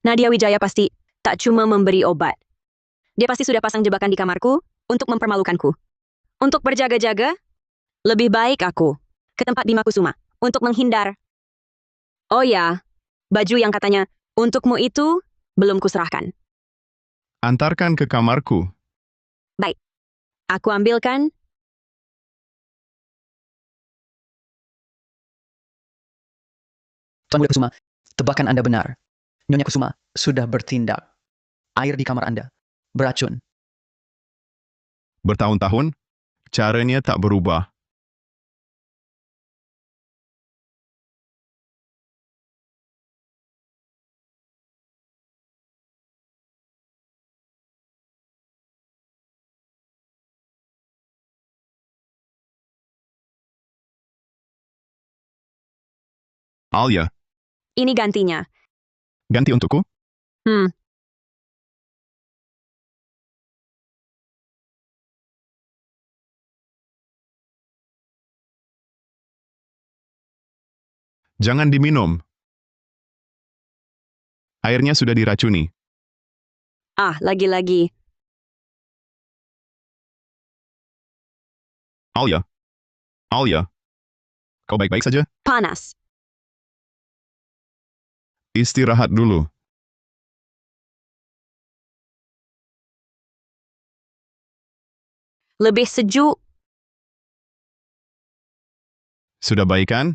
Nadia Wijaya pasti tak cuma memberi obat. Dia pasti sudah pasang jebakan di kamarku untuk mempermalukanku. Untuk berjaga-jaga, lebih baik aku ke tempat Bima Kusuma untuk menghindar. Oh ya, baju yang katanya untukmu itu belum kuserahkan. Antarkan ke kamarku. Baik, aku ambilkan. Tuan Muda Kusuma, tebakan Anda benar. Nyonya Kusuma sudah bertindak. Air di kamar Anda beracun. Bertahun-tahun, caranya tak berubah. Alia, Ini gantinya. ganti untukku? Jangan diminum. Airnya sudah diracuni. Ah, lagi-lagi. Alia. Alia. Kau baik-baik saja? Panas. Istirahat dulu. Lebih sejuk. Sudah baik kan?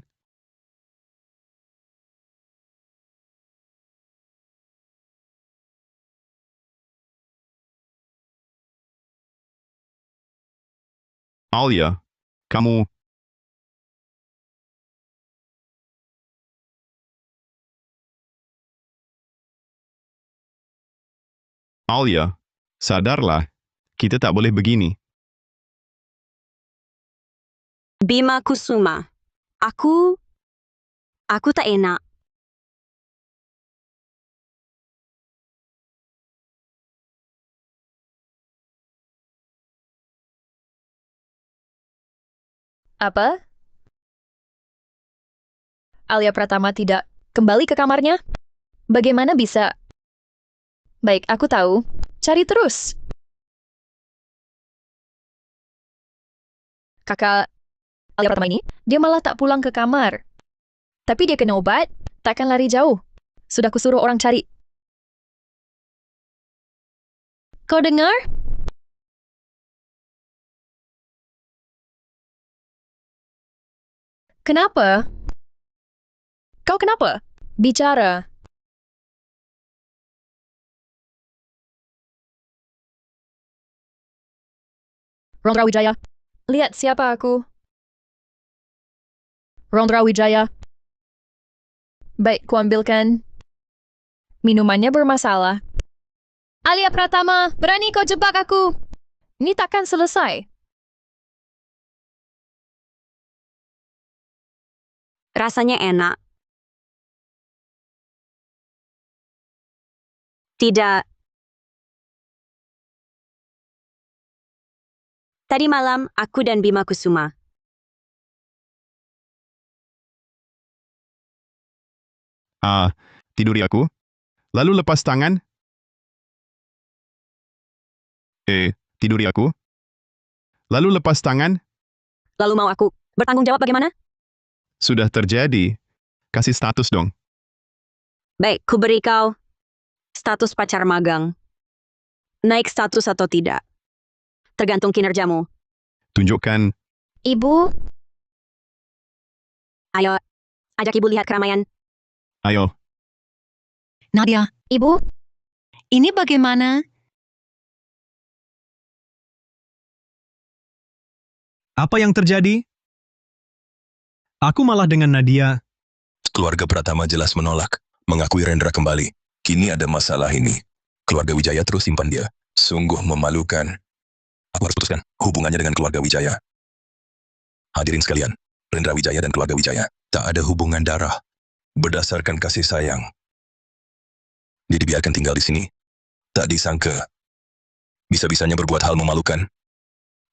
Alia, kamu... Alia, sadarlah. Kita tak boleh begini. Bima Kusuma. Aku tak enak. Apa? Alia Pratama tidak kembali ke kamarnya? Bagaimana bisa? Baik, aku tahu. Cari terus. Kakak Alia Pratama ini, dia malah tak pulang ke kamar. Tapi dia kena obat, takkan lari jauh. Sudah kusuruh orang cari. Kau dengar? Kenapa? Kau kenapa? Bicara. Rondra Wijaya. Lihat siapa aku. Rondra Wijaya. Baik, kuambilkan. Minumannya bermasalah. Alia Pratama, berani kau jebak aku? Ini takkan selesai. Rasanya enak. Tidak. Tadi malam, aku dan Bima Kusuma. Tiduri aku. Lalu lepas tangan. Tiduri aku. Lalu lepas tangan. Lalu mau aku bertanggung jawab bagaimana? Sudah terjadi. Kasih status dong. Baik, ku beri kau status pacar magang. Naik status atau tidak? Tergantung kinerjamu. Tunjukkan. Ibu, Ayo, ajak ibu lihat keramaian. Ayo. Nadia, ibu, ini bagaimana? Apa yang terjadi? Aku malah dengan Nadia. Keluarga Pratama jelas menolak, mengakui Rendra kembali. Kini ada masalah ini. Keluarga Wijaya terus simpan dia. Sungguh memalukan. Aku harus putuskan hubungannya dengan keluarga Wijaya. Hadirin sekalian, Rendra Wijaya dan keluarga Wijaya tak ada hubungan darah. Berdasarkan kasih sayang. Dia dibiarkan tinggal di sini. Tak disangka. Bisa-bisanya berbuat hal memalukan.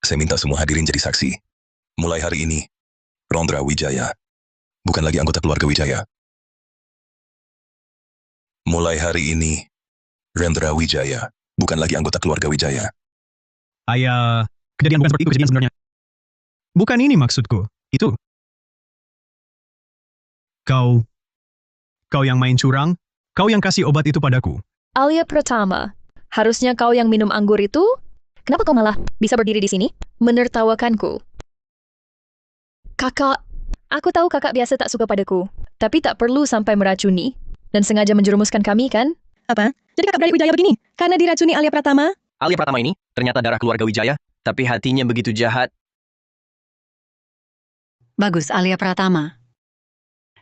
Saya minta semua hadirin jadi saksi. Mulai hari ini, Rendra Wijaya bukan lagi anggota keluarga Wijaya. Mulai hari ini, Rendra Wijaya bukan lagi anggota keluarga Wijaya. Ayah, kejadian bukan seperti itu kejadian sebenarnya. Bukan ini maksudku. Itu. Kau yang main curang, kau yang kasih obat itu padaku. Alia Pratama, harusnya kau yang minum anggur itu? Kenapa kau malah bisa berdiri di sini, menertawakanku? Kakak, aku tahu kakak biasa tak suka padaku, tapi tak perlu sampai meracuni, dan sengaja menjerumuskan kami, kan? Apa? Jadi kakak beradik Wijaya begini? Karena diracuni Alia Pratama? Alia Pratama ini ternyata darah keluarga Wijaya, tapi hatinya begitu jahat. Bagus, Alia Pratama.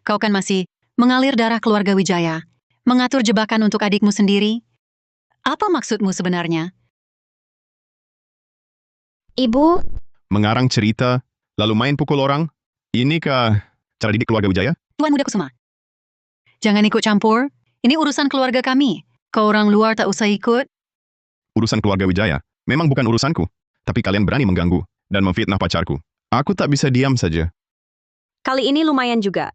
Kau kan masih mengalir darah keluarga Wijaya, mengatur jebakan untuk adikmu sendiri. Apa maksudmu sebenarnya? Ibu, Mengarang cerita, lalu main pukul orang. Inikah cara didik keluarga Wijaya? Tuan Muda Kusuma. Jangan ikut campur. Ini urusan keluarga kami. Kau orang luar tak usah ikut. Urusan keluarga Wijaya memang bukan urusanku. Tapi kalian berani mengganggu dan memfitnah pacarku. Aku tak bisa diam saja. Kali ini lumayan juga.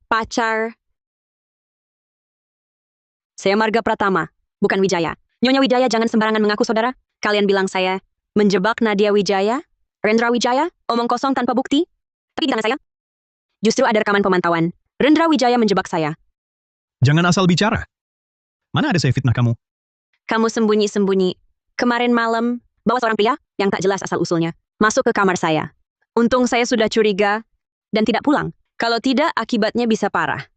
Pacar. Saya Marga Pratama, bukan Wijaya. Nyonya Wijaya jangan sembarangan mengaku saudara. Kalian bilang saya menjebak Nadia Wijaya, Rendra Wijaya, omong kosong tanpa bukti. Tapi di tangan saya, justru ada rekaman pemantauan. Rendra Wijaya menjebak saya. Jangan asal bicara. Mana ada saya fitnah kamu? Kamu sembunyi-sembunyi. Kemarin malam, bawa seorang pria yang tak jelas asal-usulnya masuk ke kamar saya. Untung saya sudah curiga dan tidak pulang. Kalau tidak, akibatnya bisa parah.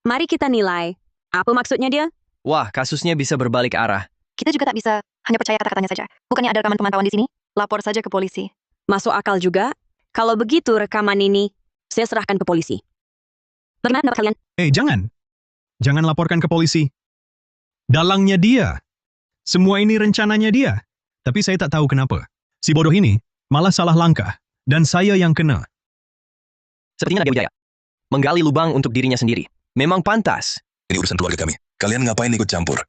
Mari kita nilai. Apa maksudnya dia? Wah, kasusnya bisa berbalik arah. Kita juga tak bisa hanya percaya kata-katanya saja. Bukannya ada rekaman pemantauan di sini? Lapor saja ke polisi. Masuk akal juga. Kalau begitu rekaman ini, saya serahkan ke polisi. Bagaimana pendapat kalian? Jangan. Jangan laporkan ke polisi. Dalangnya dia. Semua ini rencananya dia. Tapi saya tak tahu kenapa. Si bodoh ini malah salah langkah. Dan saya yang kena. Sepertinya Nadia Wijaya menggali lubang untuk dirinya sendiri. Memang pantas. Ini urusan keluarga kami. Kalian ngapain ikut campur?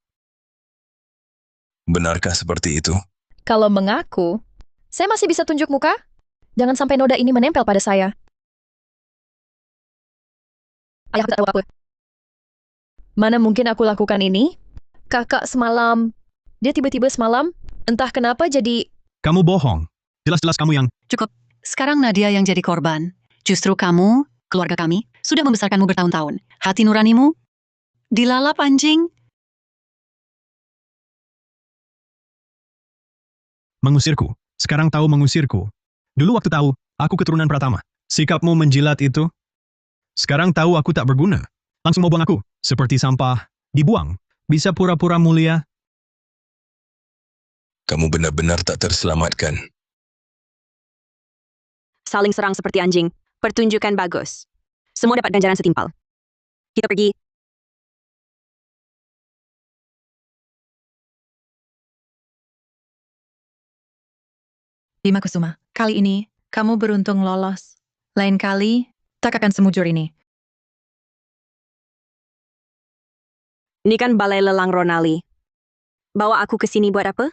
Benarkah seperti itu? Kalau mengaku, saya masih bisa tunjuk muka. Jangan sampai noda ini menempel pada saya. Ayahku tak tahu apa. Mana mungkin aku lakukan ini? Kakak semalam, dia tiba-tiba semalam, entah kenapa jadi... Kamu bohong. Jelas-jelas kamu yang... Cukup. Sekarang Nadia yang jadi korban. Justru kamu, keluarga kami, sudah membesarkanmu bertahun-tahun. Hati nuranimu dilalap anjing. Mengusirku. Sekarang tahu mengusirku. Dulu waktu tahu, aku keturunan Pratama. Sikapmu menjilat itu. Sekarang tahu aku tak berguna. Langsung mau buang aku. Seperti sampah. Dibuang. Bisa pura-pura mulia. Kamu benar-benar tak terselamatkan. Saling serang seperti anjing. Pertunjukan bagus. Semua dapat ganjaran setimpal. Kita pergi. Bima Kusuma, kali ini kamu beruntung lolos. Lain kali, tak akan semujur ini. Ini kan balai lelang Ronali. Bawa aku ke sini buat apa?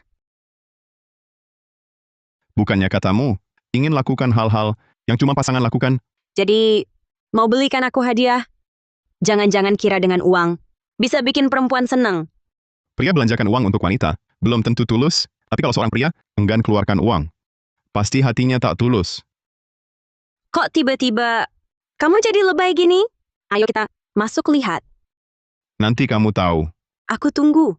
Bukannya katamu ingin lakukan hal-hal yang cuma pasangan lakukan? Jadi, mau belikan aku hadiah? Jangan-jangan kira dengan uang. Bisa bikin perempuan senang. Pria belanjakan uang untuk wanita, belum tentu tulus, tapi kalau seorang pria enggan keluarkan uang, pasti hatinya tak tulus. Kok tiba-tiba kamu jadi lebay gini? Ayo kita masuk lihat. Nanti kamu tahu. Aku tunggu.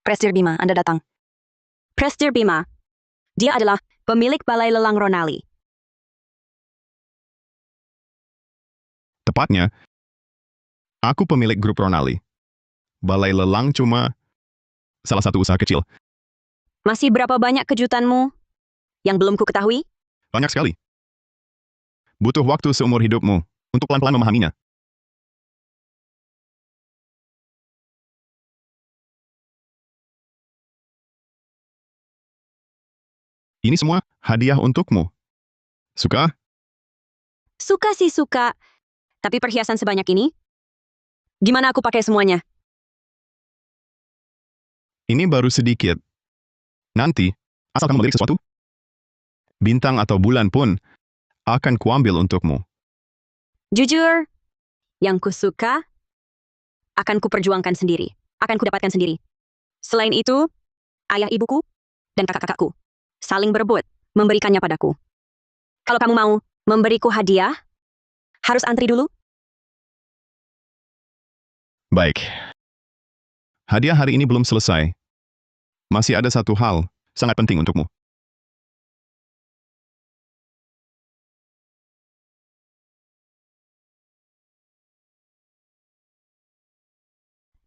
Presdir Bima, Anda datang. Presdir Bima. Dia adalah pemilik balai lelang Ronali. Tepatnya, aku pemilik grup Ronali. Balai lelang cuma salah satu usaha kecil. Masih berapa banyak kejutanmu yang belum ku ketahui? Banyak sekali. Butuh waktu seumur hidupmu untuk pelan-pelan memahaminya. Ini semua hadiah untukmu. Suka? Suka sih suka. Tapi perhiasan sebanyak ini? Gimana aku pakai semuanya? Ini baru sedikit. Nanti, asal kamu melirik sesuatu, bintang atau bulan pun akan kuambil untukmu. Jujur, yang ku suka akan kuperjuangkan sendiri. Akan kudapatkan sendiri. Selain itu, ayah ibuku dan kakak-kakakku saling berebut memberikannya padaku. Kalau kamu mau memberiku hadiah, harus antri dulu. Baik. Hadiah hari ini belum selesai. Masih ada satu hal sangat penting untukmu.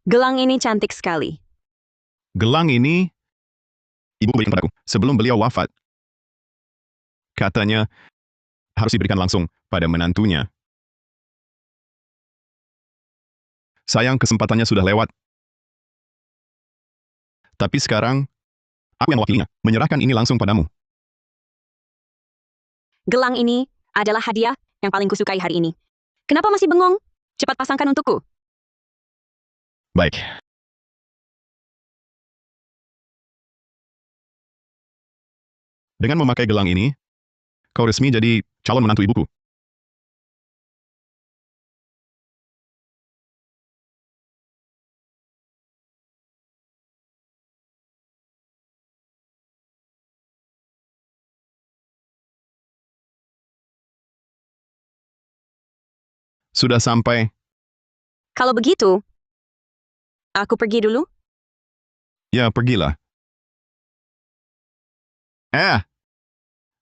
Gelang ini cantik sekali. Gelang ini, ibuku berikan padaku sebelum beliau wafat. Katanya, harus diberikan langsung pada menantunya. Sayang kesempatannya sudah lewat. Tapi sekarang, aku yang mewakilinya, menyerahkan ini langsung padamu. Gelang ini adalah hadiah yang paling kusukai hari ini. Kenapa masih bengong? Cepat pasangkan untukku. Baik. Dengan memakai gelang ini, kau resmi jadi calon menantu ibuku. sudah sampai. Kalau begitu, aku pergi dulu. Ya, pergilah.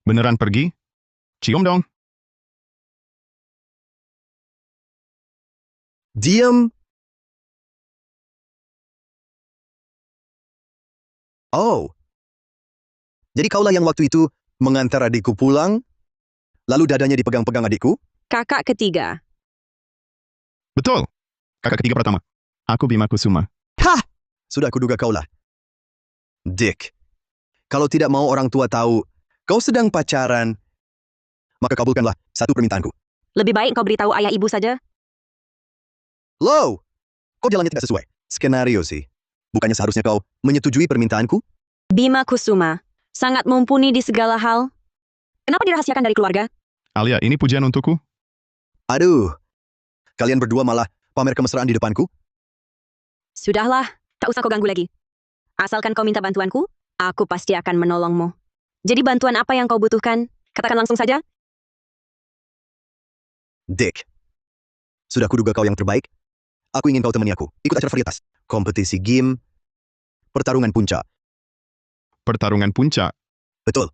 Beneran pergi? Cium dong. Diam. Oh. Jadi kaulah yang waktu itu mengantar adikku pulang, lalu dadanya dipegang-pegang adikku? Kakak ketiga. Betul. Kakak ketiga pertama. Aku Bima Kusuma. Hah! Sudah kuduga kaulah. Dick. Kalau tidak mau orang tua tahu, kau sedang pacaran, maka kabulkanlah satu permintaanku. Lebih baik kau beritahu ayah ibu saja. Low! Kau jalannya tidak sesuai. Skenario sih. Bukannya seharusnya kau menyetujui permintaanku? Bima Kusuma, sangat mumpuni di segala hal. Kenapa dirahasiakan dari keluarga? Alia, ini pujian untukku? Aduh. Kalian berdua malah pamer kemesraan di depanku? Sudahlah, tak usah kau ganggu lagi. Asalkan kau minta bantuanku, aku pasti akan menolongmu. Jadi bantuan apa yang kau butuhkan? Katakan langsung saja. Dick. Sudah kuduga kau yang terbaik. Aku ingin kau temani aku. Ikut acara varietas. Kompetisi game. Pertarungan puncak. Pertarungan puncak? Betul.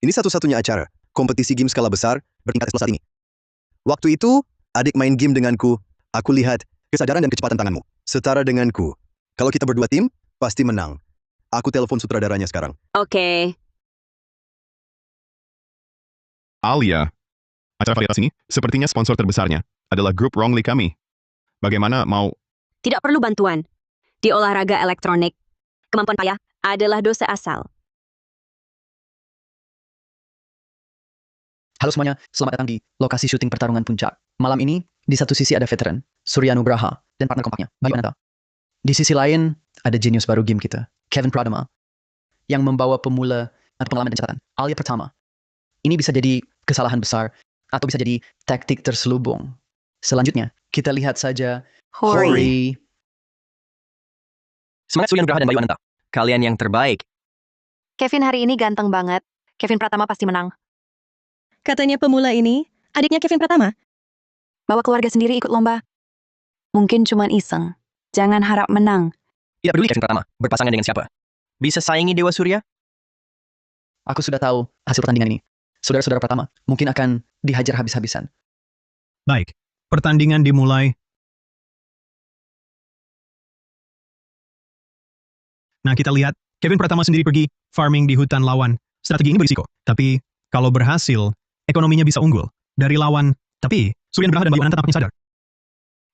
Ini satu-satunya acara. Kompetisi game skala besar bertingkat setelah saat ini. Waktu itu, adik main game denganku. Aku lihat kesadaran dan kecepatan tanganmu. Setara denganku. Kalau kita berdua tim, pasti menang. Aku telepon sutradaranya sekarang. Oke. Alia, acara varietas ini sepertinya sponsor terbesarnya adalah grup Wrongly kami. Bagaimana mau... Tidak perlu bantuan. Di olahraga elektronik, kemampuan payah adalah dosa asal. Halo semuanya, selamat datang di lokasi syuting pertarungan puncak. Malam ini, di satu sisi ada veteran, Surya Nugraha, dan partner kompaknya, Bayu Ananta. Di sisi lain, ada jenius baru game kita, Kevin Pradama, yang membawa pemula atau pengalaman dan catatan, Alia Pratama. Ini bisa jadi kesalahan besar, atau bisa jadi taktik terselubung. Selanjutnya, kita lihat saja Hori. Semangat Surya Nugraha dan Bayu Ananta. Kalian yang terbaik. Kevin hari ini ganteng banget. Kevin Pratama pasti menang. Katanya pemula ini, adiknya Kevin Pratama. Bawa keluarga sendiri ikut lomba. Mungkin cuman iseng. Jangan harap menang. Tidak peduli Kevin Pratama berpasangan dengan siapa. Bisa saingi Dewa Surya? Aku sudah tahu hasil pertandingan ini. Saudara-saudara Pratama mungkin akan dihajar habis-habisan. Baik, pertandingan dimulai. Nah, kita lihat, Kevin Pratama sendiri pergi farming di hutan lawan. Strategi ini berisiko, tapi kalau berhasil, ekonominya bisa unggul dari lawan. Tapi, Surya Nugraha dan Bayu Ananta tampaknya sadar.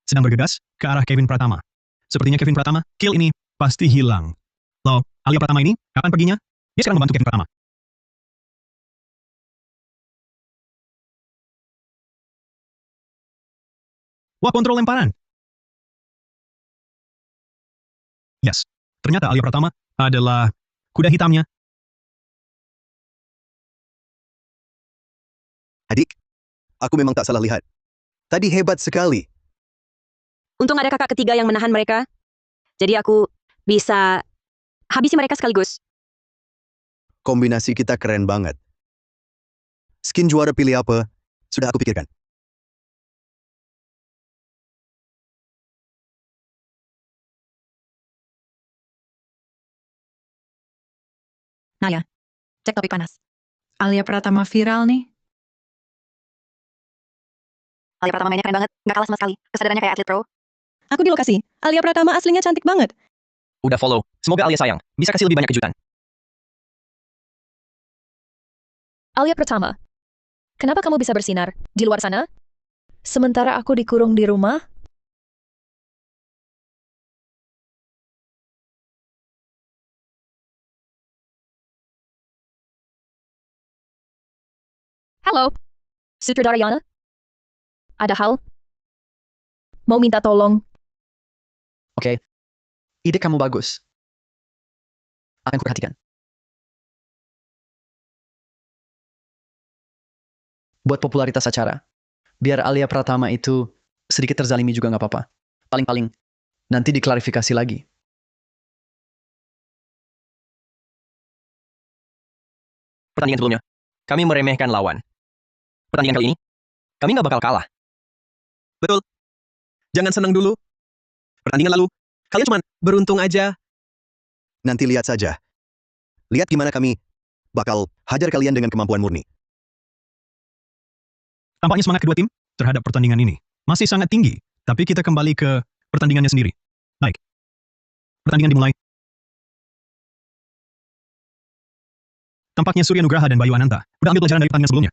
Sedang bergegas ke arah Kevin Pratama. Sepertinya Kevin Pratama, kill ini pasti hilang. Loh, Alia Pratama ini, kapan perginya? Dia sekarang membantu Kevin Pratama. Wah, kontrol lemparan. Yes, ternyata Alia Pratama adalah kuda hitamnya. Adik, aku memang tak salah lihat. Tadi hebat sekali. Untung ada kakak ketiga yang menahan mereka. Jadi aku bisa habisi mereka sekaligus. Kombinasi kita keren banget. Skin juara pilih apa? Sudah aku pikirkan. Naya, cek topik panas. Alia Pratama viral nih. Alia Pratama mainnya keren banget. Nggak kalah sama sekali. Kesadarannya kayak atlet pro. Aku di lokasi. Alia Pratama aslinya cantik banget. Udah follow. Semoga Alia sayang. Bisa kasih lebih banyak kejutan. Alia Pratama, kenapa kamu bisa bersinar di luar sana? Sementara aku dikurung di rumah? Halo, Sutradara Yana? Ada hal? Mau minta tolong? Oke, ide kamu bagus. Akan kuperhatikan. Buat popularitas acara, biar Alia Pratama itu sedikit terzalimi juga nggak apa-apa. Paling-paling, nanti diklarifikasi lagi. Pertandingan sebelumnya, kami meremehkan lawan. Pertandingan kali ini, kami nggak bakal kalah. Betul. Jangan senang dulu. Pertandingan lalu, kalian cuman beruntung aja. Nanti lihat saja. Lihat gimana kami bakal hajar kalian dengan kemampuan murni. Tampaknya semangat kedua tim terhadap pertandingan ini masih sangat tinggi, tapi kita kembali ke pertandingannya sendiri. Baik. Pertandingan dimulai. Tampaknya Surya Nugraha dan Bayu Ananta udah ambil pelajaran dari pertandingan sebelumnya.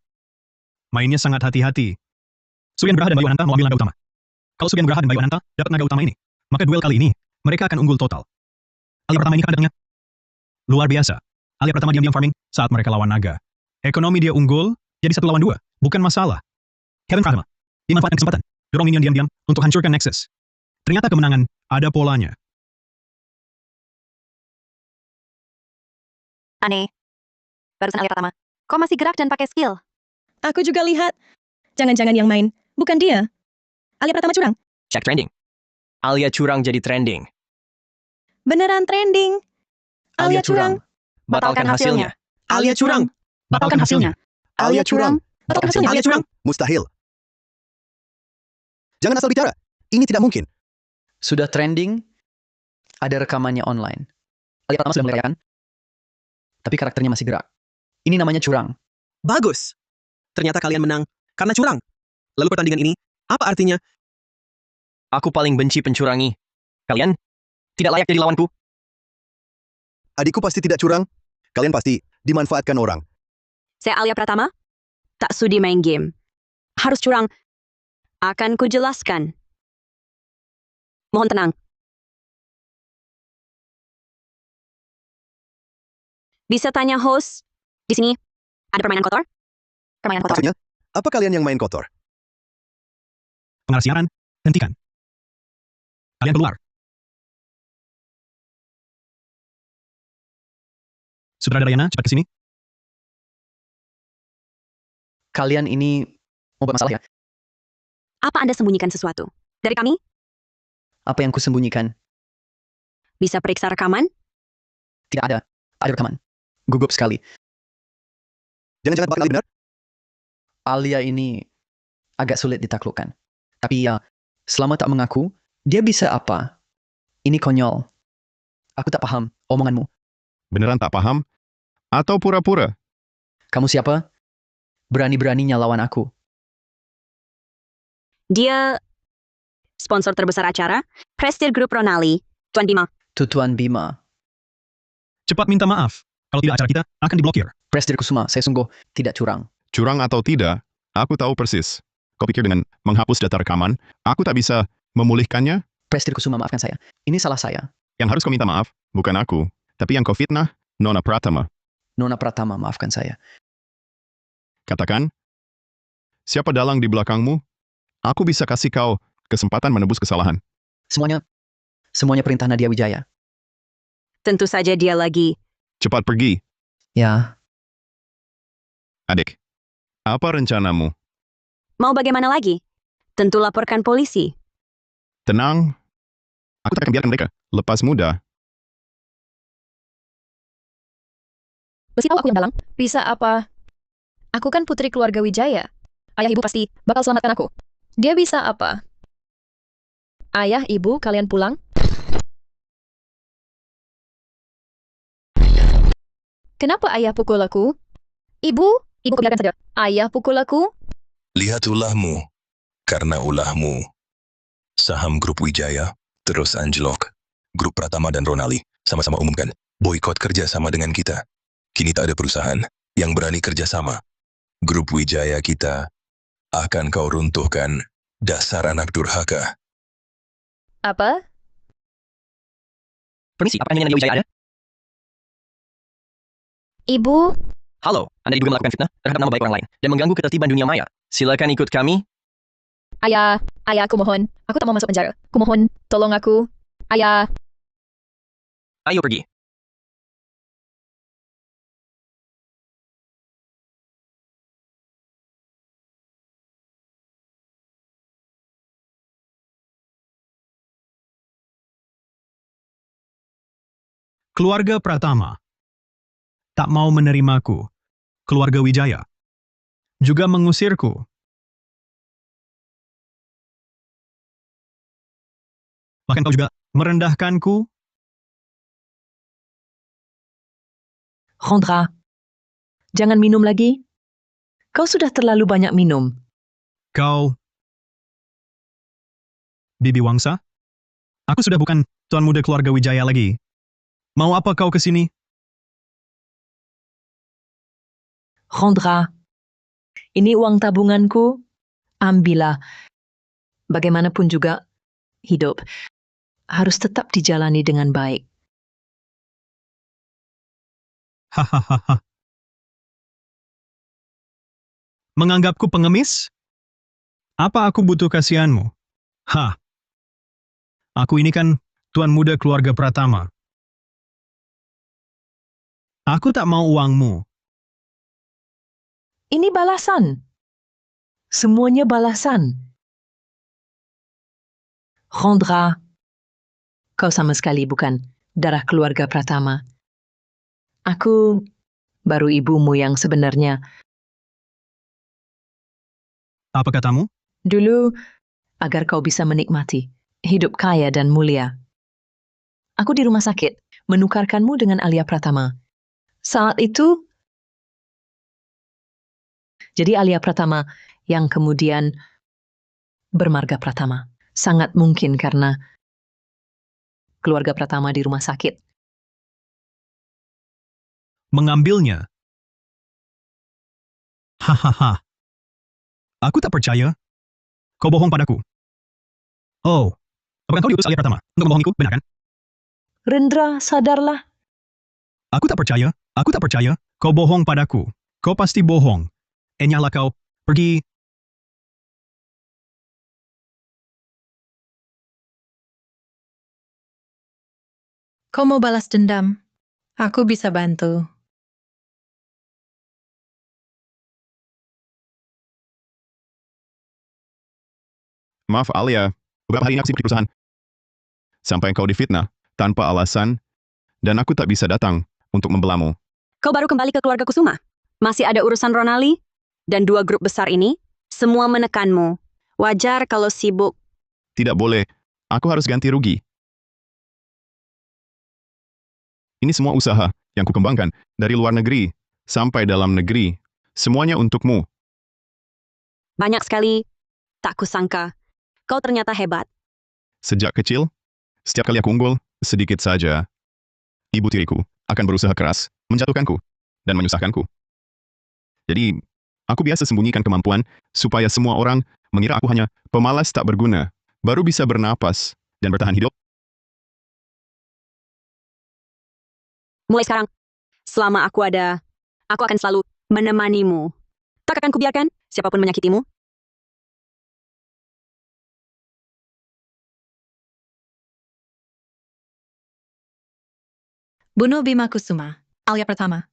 Mainnya sangat hati-hati. Surya Nugraha dan Bayu Ananta mau ambil naga utama. Kalau Surya Nugraha dan Bayu Ananta dapat naga utama ini, maka duel kali ini mereka akan unggul total. Alia Pratama ini kan datangnya luar biasa. Alia Pratama diam-diam farming saat mereka lawan naga. Ekonomi dia unggul, jadi 1 lawan 2. Bukan masalah. Kevin Pratama dimanfaatkan kesempatan. Dorong minion diam-diam untuk hancurkan Nexus. Ternyata kemenangan ada polanya. Aneh. Barusan Alia Pratama. Kok masih gerak dan pakai skill? Aku juga lihat. Jangan-jangan yang main, bukan dia. Alia Pratama curang. Check trending. Alia curang jadi trending. Beneran trending. Alia curang. Batalkan hasilnya. Alia curang. Batalkan hasilnya. Alia curang. Batalkan hasilnya. Alia curang. Mustahil. Jangan asal bicara. Ini tidak mungkin. Sudah trending, ada rekamannya online. Alia Pratama sudah merayakan, tapi karakternya masih gerak. Ini namanya curang. Bagus. Ternyata kalian menang karena curang. Lalu pertandingan ini, apa artinya? Aku paling benci pencurangi. Kalian tidak layak jadi lawanku. Adikku pasti tidak curang. Kalian pasti dimanfaatkan orang. Saya Alia Pratama, tak sudi main game. Harus curang. Akan kujelaskan. Mohon tenang. Bisa tanya host, di sini ada permainan kotor? Permainan kotor. Maksudnya, apa kalian yang main kotor? Pengarah siaran, hentikan. Kalian keluar. Sutradara Yana, cepat ke sini. Kalian ini mau buat masalah ya? Apa Anda sembunyikan sesuatu? Dari kami? Apa yang kusembunyikan? Bisa periksa rekaman? Tidak ada. Ada rekaman. Gugup sekali. Jangan-jangan bakal benar? Alia ini agak sulit ditaklukkan. Tapi ya, selama tak mengaku, dia bisa apa? Ini konyol. Aku tak paham omonganmu. Beneran tak paham? Atau pura-pura? Kamu siapa? Berani-beraninya lawan aku. Dia sponsor terbesar acara, Prestige Group Ronali, Tuan Bima. Tuan Bima. Cepat minta maaf. Kalau tidak acara kita akan diblokir. Presdir Kusuma, saya sungguh tidak curang. Curang atau tidak, aku tahu persis. Kau pikir dengan menghapus data rekaman, aku tak bisa memulihkannya? Presdir Kusuma, maafkan saya. Ini salah saya. Yang harus kau minta maaf, bukan aku. Tapi yang kau fitnah, Nona Pratama. Nona Pratama, maafkan saya. Katakan, siapa dalang di belakangmu? Aku bisa kasih kau kesempatan menebus kesalahan. Semuanya perintah Nadia Wijaya. Tentu saja dia lagi. Cepat pergi. Ya, Adik, apa rencanamu? Mau bagaimana lagi? Tentu laporkan polisi. Tenang. Aku tak akan biarkan mereka lepas muda. Besi tahu aku yang dalang. Bisa apa? Aku kan putri keluarga Wijaya. Ayah ibu pasti bakal selamatkan aku. Dia bisa apa? Ayah, ibu, kalian pulang? Kenapa ayah pukul aku? Ibu biarkan saja. Ayah pukul aku? Lihat ulahmu. Karena ulahmu. Saham Grup Wijaya, terus anjlok. Grup Pratama dan Ronali sama-sama umumkan boikot kerjasama dengan kita. Kini tak ada perusahaan yang berani kerjasama. Grup Wijaya kita akan kau runtuhkan, dasar anak durhaka. Apa? Permisi, apa yang Nadia Wijaya ada? Ibu? Halo, Anda diduga melakukan fitnah terhadap nama baik orang lain dan mengganggu ketertiban dunia maya. Silakan ikut kami. Ayah, aku mohon. Aku tak mau masuk penjara. Aku mohon, tolong aku. Ayah. Ayo pergi. Keluarga Pratama tak mau menerimaku. Keluarga Wijaya juga mengusirku. Bahkan kau juga merendahkanku. Rondra, jangan minum lagi. Kau sudah terlalu banyak minum. Kau... Bibi Wangsa? Aku sudah bukan tuan muda keluarga Wijaya lagi. Mau apa kau ke sini? Rondra, ini uang tabunganku. Ambillah. Bagaimanapun juga, hidup harus tetap dijalani dengan baik. Hahaha. Menganggapku pengemis? Apa aku butuh kasihanmu? Hah. Aku ini kan tuan muda keluarga Pratama. Aku tak mau uangmu. Ini balasan. Semuanya balasan. Rondra, kau sama sekali bukan darah keluarga Pratama. Aku baru ibumu yang sebenarnya. Apa katamu? Dulu, agar kau bisa menikmati hidup kaya dan mulia. Aku di rumah sakit menukarkanmu dengan Alia Pratama. Saat itu, jadi Alia Pratama yang kemudian bermarga Pratama. Sangat mungkin karena keluarga Pratama di rumah sakit. Mengambilnya. Hahaha. Aku tak percaya. Kau bohong padaku. Oh, apakah kau diutus Alia Pratama untuk membohongiku, benar kan? Rendra, sadarlah. Aku tak percaya. Aku tak percaya. Kau bohong padaku. Kau pasti bohong. Enyahlah kau. Pergi. Kau mau balas dendam? Aku bisa bantu. Maaf Alia, beberapa hari ini aku sibuk di perusahaan. Sampai kau difitnah, tanpa alasan, dan aku tak bisa datang untuk membelamu. Kau baru kembali ke keluarga Kusuma? Masih ada urusan Ronali? Dan dua grup besar ini? Semua menekanmu. Wajar kalau sibuk. Tidak boleh, aku harus ganti rugi. Ini semua usaha yang kukembangkan, dari luar negeri sampai dalam negeri. Semuanya untukmu. Banyak sekali. Tak kusangka. Kau ternyata hebat. Sejak kecil, setiap kali aku unggul, sedikit saja, ibu tiriku akan berusaha keras menjatuhkanku dan menyusahkanku. Jadi, aku biasa sembunyikan kemampuan supaya semua orang mengira aku hanya pemalas tak berguna, baru bisa bernapas dan bertahan hidup. Mulai sekarang, selama aku ada, aku akan selalu menemanimu. Tak akan kubiarkan siapapun menyakitimu. Bunuh Bima Kusuma, Alia Pratama.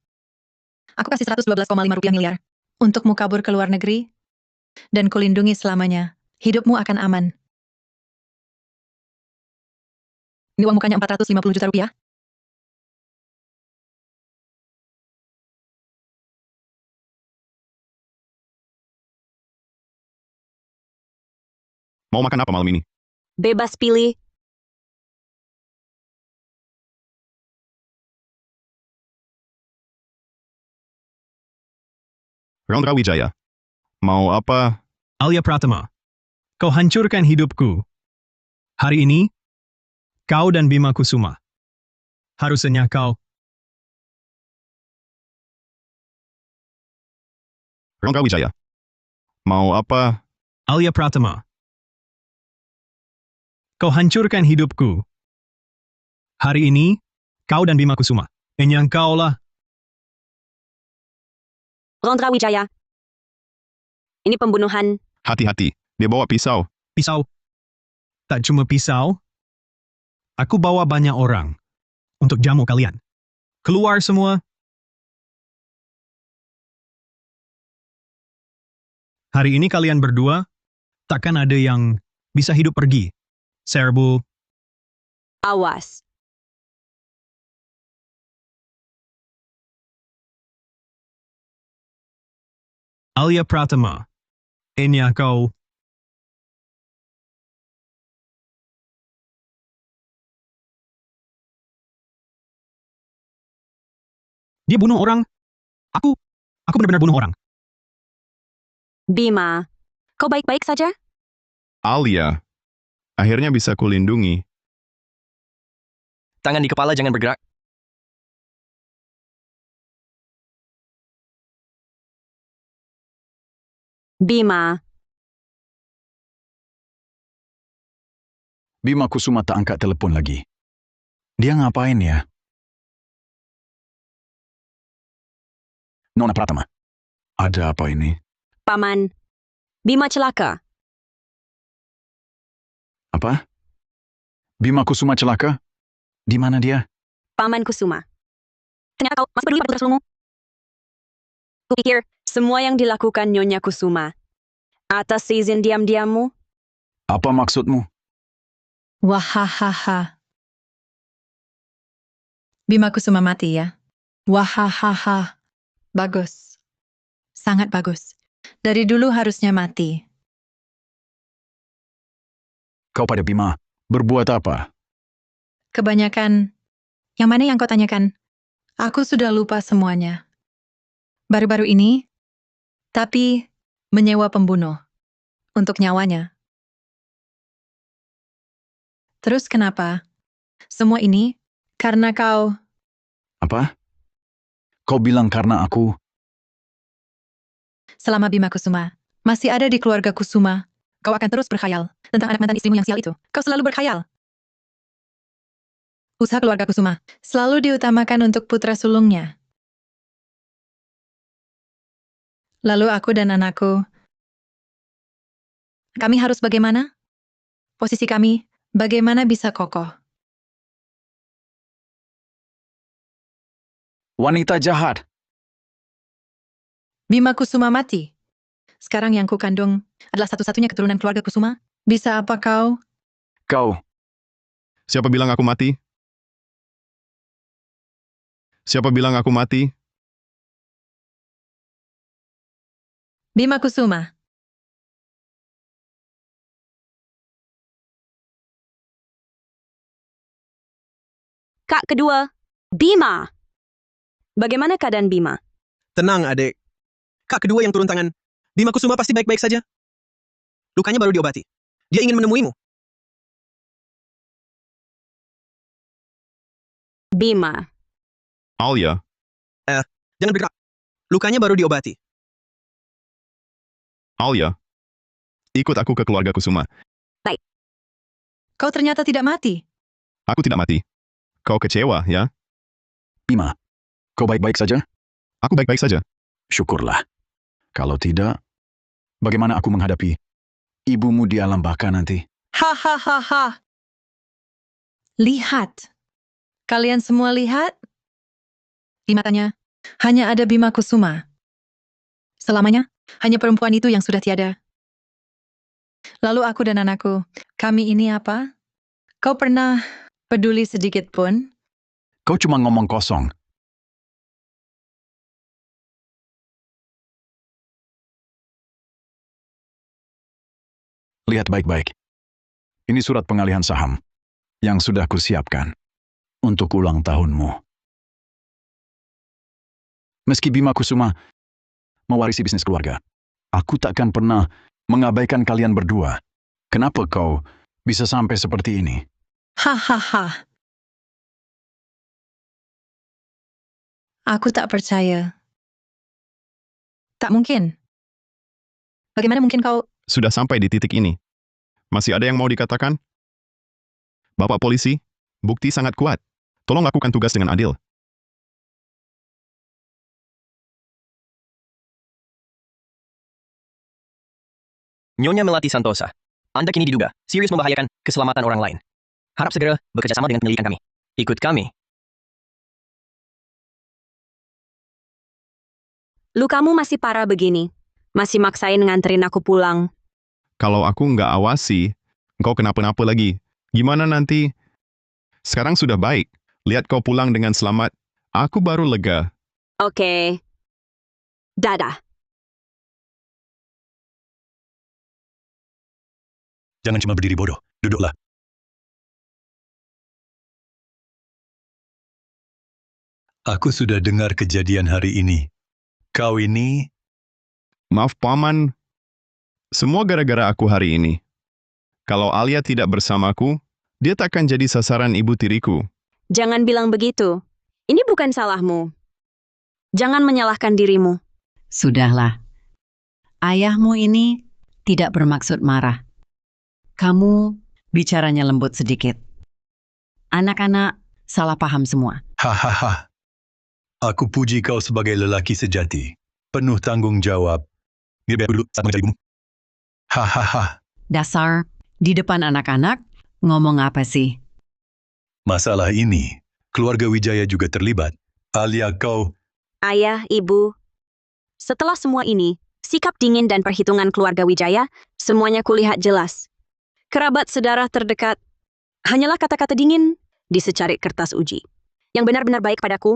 Aku kasih 112,5 rupiah miliar untukmu kabur ke luar negeri dan kulindungi selamanya. Hidupmu akan aman. Ini uang mukanya 450 juta rupiah. Mau makan apa malam ini? Bebas pilih. Rondra Wijaya. Mau apa? Alia Pratama, kau hancurkan hidupku. Hari ini, kau dan Bima Kusuma. Harusnya kau. Rondra Wijaya. Mau apa? Alia Pratama, kau hancurkan hidupku. Hari ini, kau dan Bima Kusuma. Enyang kau lah. Rondra Wijaya. Ini pembunuhan. Hati-hati, dia bawa pisau. Pisau. Tak cuma pisau. Aku bawa banyak orang. Untuk jamu kalian. Keluar semua. Hari ini kalian berdua, takkan ada yang bisa hidup pergi. Serbu. Awas. Alia Pratama. Enya kau. Dia bunuh orang. Aku benar-benar bunuh orang. Bima, kau baik-baik saja? Alia, akhirnya bisa kulindungi. Tangan di kepala jangan bergerak. Bima, Bima Kusuma tak angkat telepon lagi. Dia ngapain ya? Nona Pratama. Ada apa ini? Paman, Bima celaka. Apa? Bima Kusuma celaka? Di mana dia? Paman Kusuma. Ternyata kau masih peduli pada putra sulungmu. Kupikir semua yang dilakukan Nyonya Kusuma atas izin diam-diammu. Apa maksudmu? Wahahaha. Bima Kusuma mati ya? Wahahaha. Bagus. Sangat bagus. Dari dulu harusnya mati. Kau pada Bima, berbuat apa? Kebanyakan. Yang mana yang kau tanyakan? Aku sudah lupa semuanya. Baru-baru ini, tapi menyewa pembunuh untuk nyawanya. Terus kenapa? Semua ini karena kau. Apa? Kau bilang karena aku? Selama Bima Kusuma masih ada di keluarga Kusuma, kau akan terus berkhayal tentang anak mantan istrimu yang sial itu. Kau selalu berkhayal. Usaha keluarga Kusuma selalu diutamakan untuk putra sulungnya. Lalu aku dan anakku, kami harus bagaimana? Posisi kami, bagaimana bisa kokoh? Wanita jahat. Bima Kusuma mati. Sekarang yang kukandung adalah satu-satunya keturunan keluarga Kusuma. Bisa apa kau? Kau. Siapa bilang aku mati? Siapa bilang aku mati? Bima Kusuma. Kak kedua, Bima. Bagaimana keadaan Bima? Tenang, adik. Kak kedua yang turun tangan. Bima Kusuma pasti baik-baik saja. Lukanya baru diobati. Dia ingin menemuimu. Bima. Alia, Jangan bergerak. Lukanya baru diobati. Alia. Ikut aku ke keluarga Kusuma. Kau ternyata tidak mati. Aku tidak mati. Kau kecewa, ya? Bima, kau baik-baik saja? Aku baik-baik saja. Syukurlah. Kalau tidak, bagaimana aku menghadapi ibumu di alam baka nanti? Hahaha. Lihat. Kalian semua lihat? Di matanya, hanya ada Bima Kusuma. Selamanya, hanya perempuan itu yang sudah tiada. Lalu aku dan anakku, kami ini apa? Kau pernah peduli sedikit pun? Kau cuma ngomong kosong. Lihat baik-baik. Ini surat pengalihan saham yang sudah kusiapkan untuk ulang tahunmu. Meski Bima Kusuma mewarisi bisnis keluarga, aku takkan pernah mengabaikan kalian berdua. Kenapa kau bisa sampai seperti ini? Hahaha. Aku tak percaya. Tak mungkin. Bagaimana mungkin kau... Sudah sampai di titik ini. Masih ada yang mau dikatakan? Bapak polisi, bukti sangat kuat. Tolong lakukan tugas dengan adil. Nyonya Melati Santosa. Anda kini diduga serius membahayakan keselamatan orang lain. Harap segera bekerja sama dengan penyelidikan kami. Ikut kami. Lukamu masih parah begini. Masih maksain nganterin aku pulang. Kalau aku nggak awasi, kau kenapa-napa lagi. Gimana nanti? Sekarang sudah baik. Lihat kau pulang dengan selamat. Aku baru lega. Oke. Dadah. Jangan cuma berdiri bodoh. Duduklah. Aku sudah dengar kejadian hari ini. Kau ini... Maaf, Paman. Semua gara-gara aku hari ini. Kalau Alia tidak bersamaku, dia takkan jadi sasaran ibu tiriku. Jangan bilang begitu. Ini bukan salahmu. Jangan menyalahkan dirimu. Sudahlah. Ayahmu ini tidak bermaksud marah. Kamu bicaranya lembut sedikit. Anak-anak salah paham semua. Hahaha. Aku puji kau sebagai lelaki sejati. Penuh tanggung jawab. Biar dulu saat menjadi ibumu. Hahaha. Dasar, di depan anak-anak, ngomong apa sih? Masalah ini, keluarga Wijaya juga terlibat. Alia kau... Ayah, ibu. Setelah semua ini, sikap dingin dan perhitungan keluarga Wijaya, semuanya kulihat jelas. Kerabat sedarah terdekat, hanyalah kata-kata dingin di secarik kertas uji. Yang benar-benar baik padaku,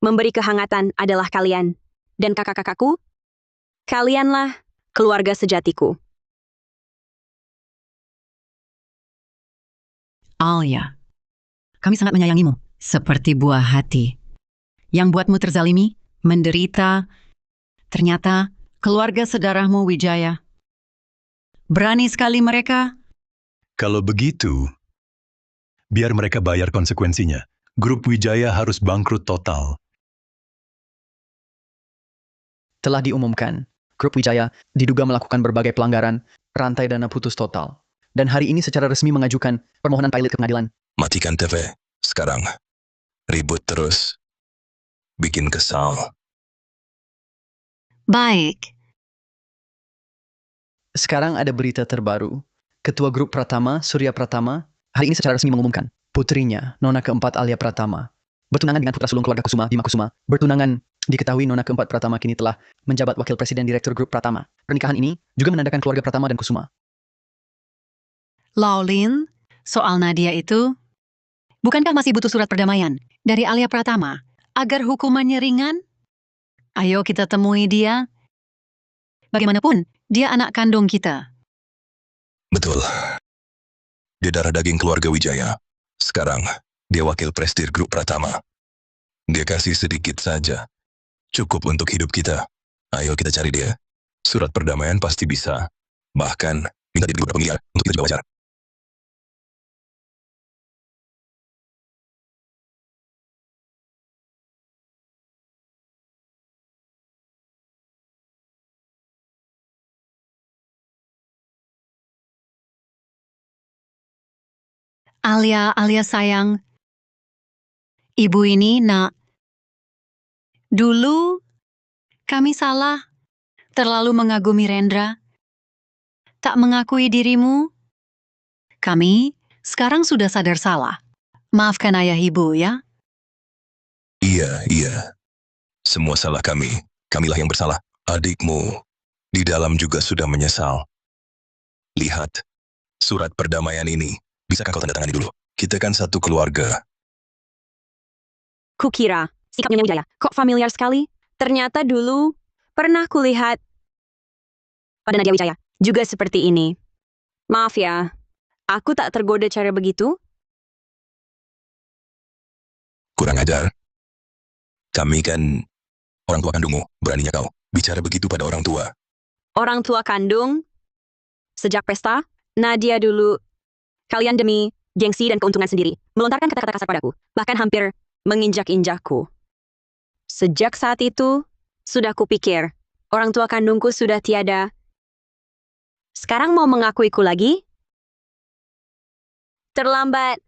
memberi kehangatan adalah kalian. Dan kakak-kakakku, kalianlah keluarga sejatiku. Alia, kami sangat menyayangimu. Seperti buah hati. Yang buatmu terzalimi, menderita. Ternyata keluarga sedarahmu Wijaya. Berani sekali mereka. Kalau begitu, biar mereka bayar konsekuensinya. Grup Wijaya harus bangkrut total. Telah diumumkan, Grup Wijaya diduga melakukan berbagai pelanggaran, rantai dana putus total. Dan hari ini secara resmi mengajukan permohonan pilot ke pengadilan. Matikan TV. Sekarang. Ribut terus. Bikin kesal. Baik. Sekarang ada berita terbaru. Ketua Grup Pratama, Surya Pratama, hari ini secara resmi mengumumkan putrinya, Nona keempat Alia Pratama, bertunangan dengan putra sulung keluarga Kusuma, Bima Kusuma. Bertunangan, diketahui Nona keempat Pratama kini telah menjabat Wakil Presiden Direktur Grup Pratama. Pernikahan ini juga menandakan keluarga Pratama dan Kusuma. Laulin, soal Nadia itu, bukankah masih butuh surat perdamaian dari Alia Pratama agar hukumannya ringan? Ayo kita temui dia. Bagaimanapun, dia anak kandung kita. Betul. Dia darah daging keluarga Wijaya. Sekarang, dia wakil presdir Grup Pratama. Dia kasih sedikit saja. Cukup untuk hidup kita. Ayo kita cari dia. Surat perdamaian pasti bisa. Bahkan, minta di beberapa miliar untuk kita juga wajar. Alia sayang. Ibu ini, nak. Dulu, kami salah. Terlalu mengagumi Rendra. Tak mengakui dirimu. Kami sekarang sudah sadar salah. Maafkan ayah ibu, ya? Iya. Semua salah kami. Kamilah yang bersalah. Adikmu di dalam juga sudah menyesal. Lihat, surat perdamaian ini. Bisakah kau tanda tangani dulu? Kita kan satu keluarga. Kukira, sikapnya Wijaya kok familiar sekali? Ternyata dulu pernah kulihat pada Nadia Wijaya juga seperti ini. Maaf ya, aku tak tergoda cara begitu. Kurang ajar. Kami kan orang tua kandungmu. Beraninya kau bicara begitu pada orang tua. Orang tua kandung, sejak pesta, Nadia dulu, kalian demi gengsi dan keuntungan sendiri, melontarkan kata-kata kasar padaku, bahkan hampir menginjak-injakku. Sejak saat itu, sudah kupikir, orang tua kandungku sudah tiada. Sekarang mau mengakuiku lagi? Terlambat.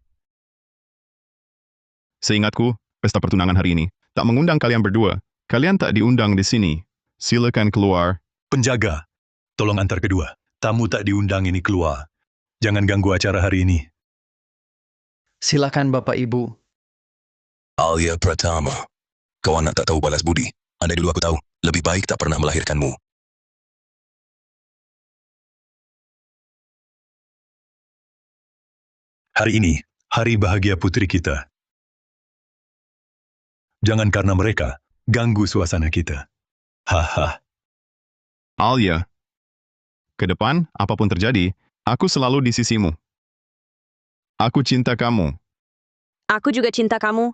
Seingatku, pesta pertunangan hari ini tak mengundang kalian berdua. Kalian tak diundang di sini. Silakan keluar. Penjaga, tolong antar kedua. Tamu tak diundang ini keluar. Jangan ganggu acara hari ini. Silakan Bapak Ibu. Alia Pratama. Kau anak tak tahu balas budi. Andai dulu aku tahu, lebih baik tak pernah melahirkanmu. Hari ini, hari bahagia putri kita. Jangan karena mereka, ganggu suasana kita. Haha. Alia, ke depan, apapun terjadi, aku selalu di sisimu. Aku cinta kamu. Aku juga cinta kamu.